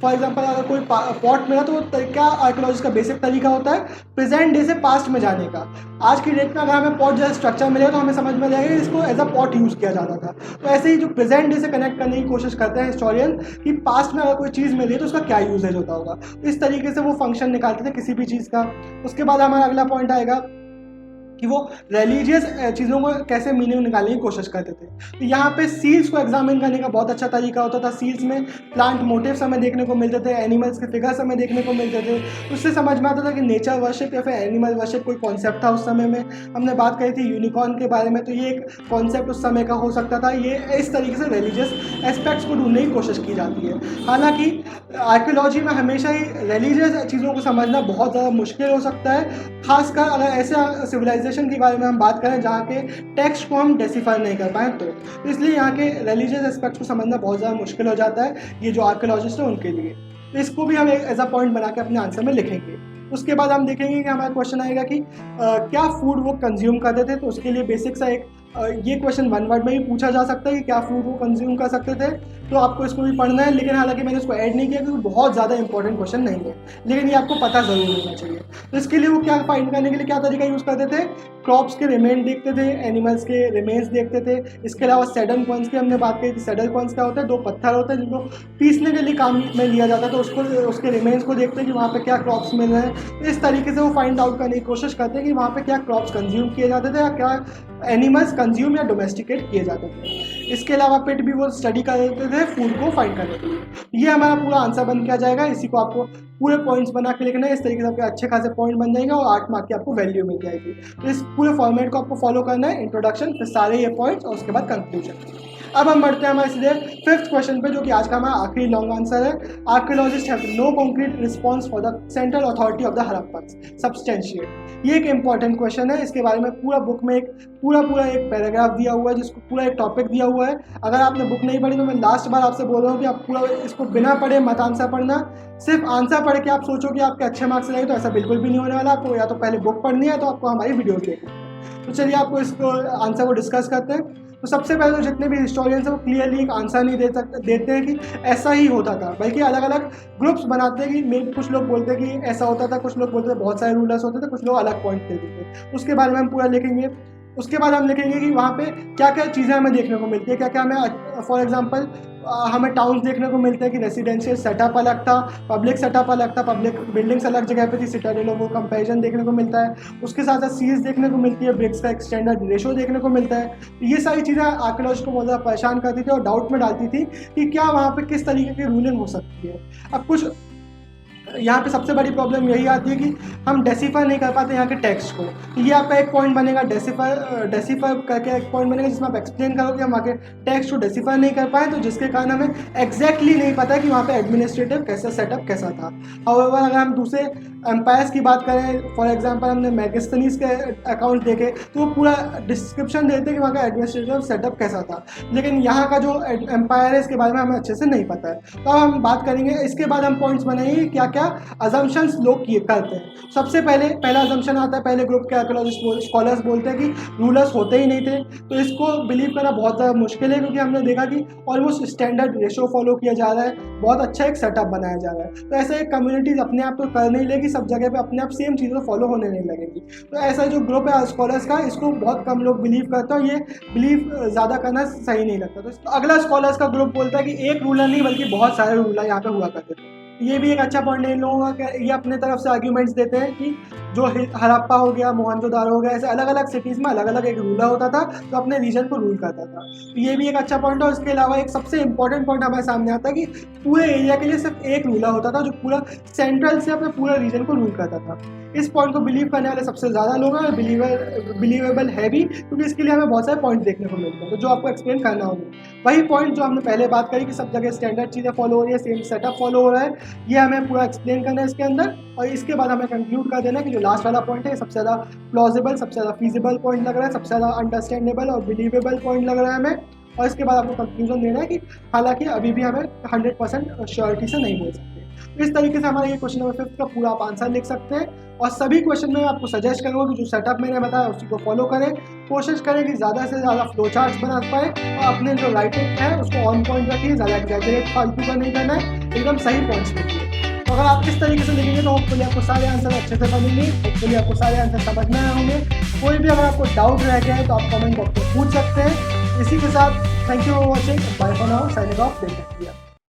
फॉर एग्जांपल अगर कोई पॉट मिला तो क्या आर्कियोलॉजिस्ट का बेसिक तरीका होता है प्रेजेंट डे से पास्ट में जाने का। आज की डेट में अगर हमें पॉट जैसा स्ट्रक्चर मिलेगा तो हमें समझ में आएगा कि इसको एज अ पॉट यूज़ किया जाता था। तो ऐसे ही जो प्रेजेंट डे से कनेक्ट करने की कोशिश करते हैं हिस्टोरियन कि पास्ट में अगर कोई चीज़ मिली है तो उसका क्या यूजेज होता होगा, इस तरीके से वो फंक्शन निकालते थे किसी भी चीज़ का। उसके बाद हमारा अगला पॉइंट आएगा कि वो रिलीजियस चीज़ों को कैसे मीनिंग निकालने की कोशिश करते थे। तो यहाँ पे सील्स को एग्जामिन करने का बहुत अच्छा तरीका होता था। सील्स में प्लांट मोटिव्स हमें देखने को मिलते थे, एनिमल्स के फिगर्स हमें देखने को मिलते थे, उससे समझ में आता था कि नेचर वर्शिप या फिर एनिमल वर्शिप कोई कॉन्सेप्ट था उस समय में। हमने बात करी थी यूनिकॉर्न के बारे में, तो ये एक कॉन्सेप्ट उस समय का हो सकता था। ये इस तरीके से रिलीजियस एस्पेक्ट्स को ढूंढने की कोशिश की जाती है। हालांकि आर्कियोलॉजी में हमेशा ही रिलीजियस चीज़ों को समझना बहुत ज़्यादा मुश्किल हो सकता है, खासकर अगर ऐसे सिविलाइजेशन के बारे में हम बात करें जहाँ के टेक्स्ट को हम डेसिफाई नहीं कर पाए तो इसलिए यहाँ के रिलीजियस एस्पेक्ट्स को समझना बहुत ज़्यादा मुश्किल हो जाता है ये जो आर्कियोलॉजिस्ट हैं उनके लिए। तो इसको भी हम एक एज अ पॉइंट बना के अपने आंसर में लिखेंगे। उसके बाद हम देखेंगे कि हमारा क्वेश्चन आएगा कि क्या फूड वो कंज्यूम करते थे। तो उसके लिए बेसिक सा एक ये क्वेश्चन वन वर्ड में भी पूछा जा सकता है कि क्या फूड वो कंज्यूम कर सकते थे, तो आपको इसको भी पढ़ना है। लेकिन हालांकि मैंने इसको ऐड नहीं किया क्योंकि बहुत ज़्यादा इंपॉर्टेंट क्वेश्चन नहीं है, लेकिन ये आपको पता ज़रूर होना चाहिए। तो इसके लिए वो क्या फाइंड करने के लिए क्या तरीका यूज़ करते थे, क्रॉप्स के रिमेन देखते थे, एनिमल्स के रिमेन्स देखते थे। इसके अलावा सैडल कॉइन्स की हमने बात करी थी। सैडल कॉइन्स क्या होता है, दो पत्थर होते हैं जिनको पीसने के लिए काम में लिया जाता है, तो उसके रिमेन्स को देखते हैं कि वहाँ पे क्या क्रॉप्स मिल रहे हैं। तो इस तरीके से वो फाइंड आउट करने की कोशिश करते हैं कि वहाँ पे क्या क्रॉप्स कंज्यूम किए जाते थे या क्या एनिमल्स कंज्यूम या डोमेस्टिकेट किए जाते थे। इसके अलावा पिट भी वो स्टडी करते थे फूड को फाइंड करने के लिए। ये हमारा पूरा आंसर बन के आ जाएगा। इसी को आपको पूरे पॉइंट्स बना के लिखना है, इस तरीके से आपके अच्छे खासे पॉइंट बन जाएंगे और 8 मार्क की आपको वैल्यू मिल जाएगी। तो इस पूरे फॉर्मेट को आपको फॉलो करना है, इंट्रोडक्शन, फिर सारे ये पॉइंट्स और उसके बाद कंक्लूजन। अब हम बढ़ते हैं हमारे सीधे 5th क्वेश्चन पे, जो कि आज का हमारा आखिरी लॉन्ग आंसर है। Archaeologist have no concrete response for the central authority of the Harappans, substantiate. ये एक इंपॉर्टेंट क्वेश्चन है। इसके बारे में पूरा बुक में एक पूरा एक पैराग्राफ दिया हुआ है, जिसको पूरा एक टॉपिक दिया हुआ है। अगर आपने बुक नहीं पढ़ी तो मैं लास्ट बार आपसे बोल रहा हूँ कि आप पूरा इसको बिना पढ़े मत आंसर पढ़ना। सिर्फ आंसर पढ़ के आप सोचो कि आपके अच्छे मार्क्स लाएंगे, तो ऐसा बिल्कुल भी नहीं होने वाला। आपको या तो पहले बुक पढ़नी है तो आपको हमारी वीडियोस देखनी है। तो चलिए आपको इसको आंसर को डिस्कस करते हैं। तो सबसे पहले तो जितने भी हिस्टोरियंस हैं वो क्लियरली एक आंसर नहीं देते हैं कि ऐसा ही होता था, बल्कि अलग अलग ग्रुप्स बनाते हैं कि मे कुछ लोग बोलते हैं कि ऐसा होता था, कुछ लोग बोलते थे बहुत सारे रूलर्स होते थे, कुछ लोग अलग पॉइंट देते थे। उसके बारे में हम पूरा लिखेंगे। उसके बाद हम लिखेंगे कि वहाँ पे क्या क्या चीज़ें हमें देखने को मिलती है, क्या क्या हमें, फॉर एग्जांपल हमें टाउन्स देखने को मिलते हैं कि रेसिडेंशियल सेटअप अलग था, पब्लिक सेटअप अलग था, पब्लिक बिल्डिंग्स अलग जगह पे थी, सिटाडेल और वो कंपैरिजन देखने को मिलता है। उसके साथ साथ सीज देखने को मिलती है, ब्रिक्स का एक स्टैंडर्ड रेशो देखने को मिलता है। तो ये सारी चीज़ें आर्कियोलॉजिस्ट को बहुत ज़्यादा परेशान करती थी और डाउट में डालती थी कि क्या वहाँ पे किस तरीके की रूलिंग हो सकती है। अब कुछ यहाँ पे सबसे बड़ी प्रॉब्लम यही आती है कि हम डेसिफर नहीं कर पाते यहाँ के टेक्स्ट को। तो ये आपका एक पॉइंट बनेगा, डेसिफर करके एक पॉइंट बनेगा जिसमें आप एक्सप्लेन करोगे हम वहाँ के टेक्स्ट को डेसिफर नहीं कर पाए, तो जिसके कारण हमें एग्जैक्टली नहीं पता कि वहाँ पे एडमिनिस्ट्रेटिव कैसा सेटअप कैसा था। और अगर हम दूसरे एम्पायर्स की बात करें, फॉर एग्जांपल हमने मेगास्थनीज के अकाउंट देखे तो वो पूरा डिस्क्रिप्शन देते हैं कि वहाँ का एडमिनिस्ट्रेटिव सेटअप कैसा था, लेकिन यहाँ का जो एम्पायर है इसके बारे में हमें अच्छे से नहीं पता है। तो अब हम बात करेंगे, इसके बाद हम पॉइंट्स बनाएंगे क्या क्या अजम्पशंस लोग किए करते हैं। सबसे पहला अजम्पशन आता है, पहले ग्रुप के आर्कियोलॉजिस्ट स्कॉलर्स बोलते हैं कि रूलर्स होते ही नहीं थे। तो इसको बिलीव करना बहुत ज़्यादा मुश्किल है, क्योंकि हमने देखा कि ऑलमोस्ट स्टैंडर्ड रेशो फॉलो किया जा रहा है, बहुत अच्छा एक सेटअप बनाया जा रहा है। तो ऐसा एक कम्युनिटीज अपने आप तो कर नहीं लेगी, सब जगह पे अपने आप सेम चीज़ें फॉलो होने नहीं लगेगी। तो ऐसा जो ग्रुप है स्कॉलर्स का, इसको बहुत कम लोग बिलीव करते हैं और ये बिलीव ज़्यादा करना सही नहीं लगता। तो अगला स्कॉलर्स का ग्रुप बोलता है कि एक रूलर नहीं बल्कि बहुत सारे रूलर यहाँ पे हुआ करते थे। ये भी एक अच्छा पॉइंट है इन लोगों का, ये अपने तरफ से आर्ग्यूमेंट्स देते हैं कि जो हड़प्पा हो गया, मोहनजोदारो हो गया, ऐसे अलग अलग सिटीज़ में अलग अलग एक रूलर होता था जो अपने रीजन को रूल करता था। तो ये भी एक अच्छा पॉइंट है। और इसके अलावा एक सबसे इंपॉर्टेंट पॉइंट हमारे सामने आता है कि पूरे एरिया के लिए सिर्फ एक रूलर होता था जो पूरा सेंट्रल से अपने पूरे रीजन को रूल करता था। इस पॉइंट को बिलीव करने वाले सबसे ज़्यादा लोग हैं और बिलीवेबल है भी, क्योंकि इसके लिए हमें बहुत सारे पॉइंट देखने को मिलते हैं तो जो आपको एक्सप्लेन करना होगा। वही पॉइंट जो हमने पहले बात करी कि सब जगह स्टैंडर्ड चीज़ें फॉलो हो रही है, सेम सेटअप फॉलो हो रहा है, ये हमें पूरा एक्सप्लेन करना है इसके अंदर। और इसके बाद हमें कंक्लूड कर देना कि जो लास्ट वाला पॉइंट है सबसे ज़्यादा प्लॉजिबल, सबसे ज़्यादा फीजिबल पॉइंट लग रहा है, सबसे ज़्यादा अंडरस्टैंडेबल और बिलीवेबल पॉइंट लग रहा है हमें। और इसके बाद आपको कंक्लूजन देना है कि हालांकि अभी भी हमें 100% श्योरिटी से नहीं बोल सकते। तो इस तरीके से हमारा ये क्वेश्चन नंबर 5 का पूरा आप आंसर लिख सकते हैं। और सभी क्वेश्चन में आपको सजेस्ट करूँगा कि जो सेटअप मैंने बताया उसी को फॉलो करें, कोशिश करें कि ज़्यादा से ज़्यादा फ्लो चार्ट्स बना पाए और अपने जो राइटिंग है उसको ऑन पॉइंट रखिए, ज़्यादा एग्जैजरेट फालतू का नहीं करना है, एकदम सही पॉइंट्स लिखिए। तो अगर आप इस तरीके से लिखेंगे तो होपफुली आपको सारे आंसर अच्छे से बनेंगे, होपफुली आपको सारे आंसर समझ में आए होंगे। कोई भी अगर आपको डाउट रह गया है तो आप कमेंट बॉक्स में पूछ सकते हैं। इसी के साथ thank you for watching, bye for now, signing of.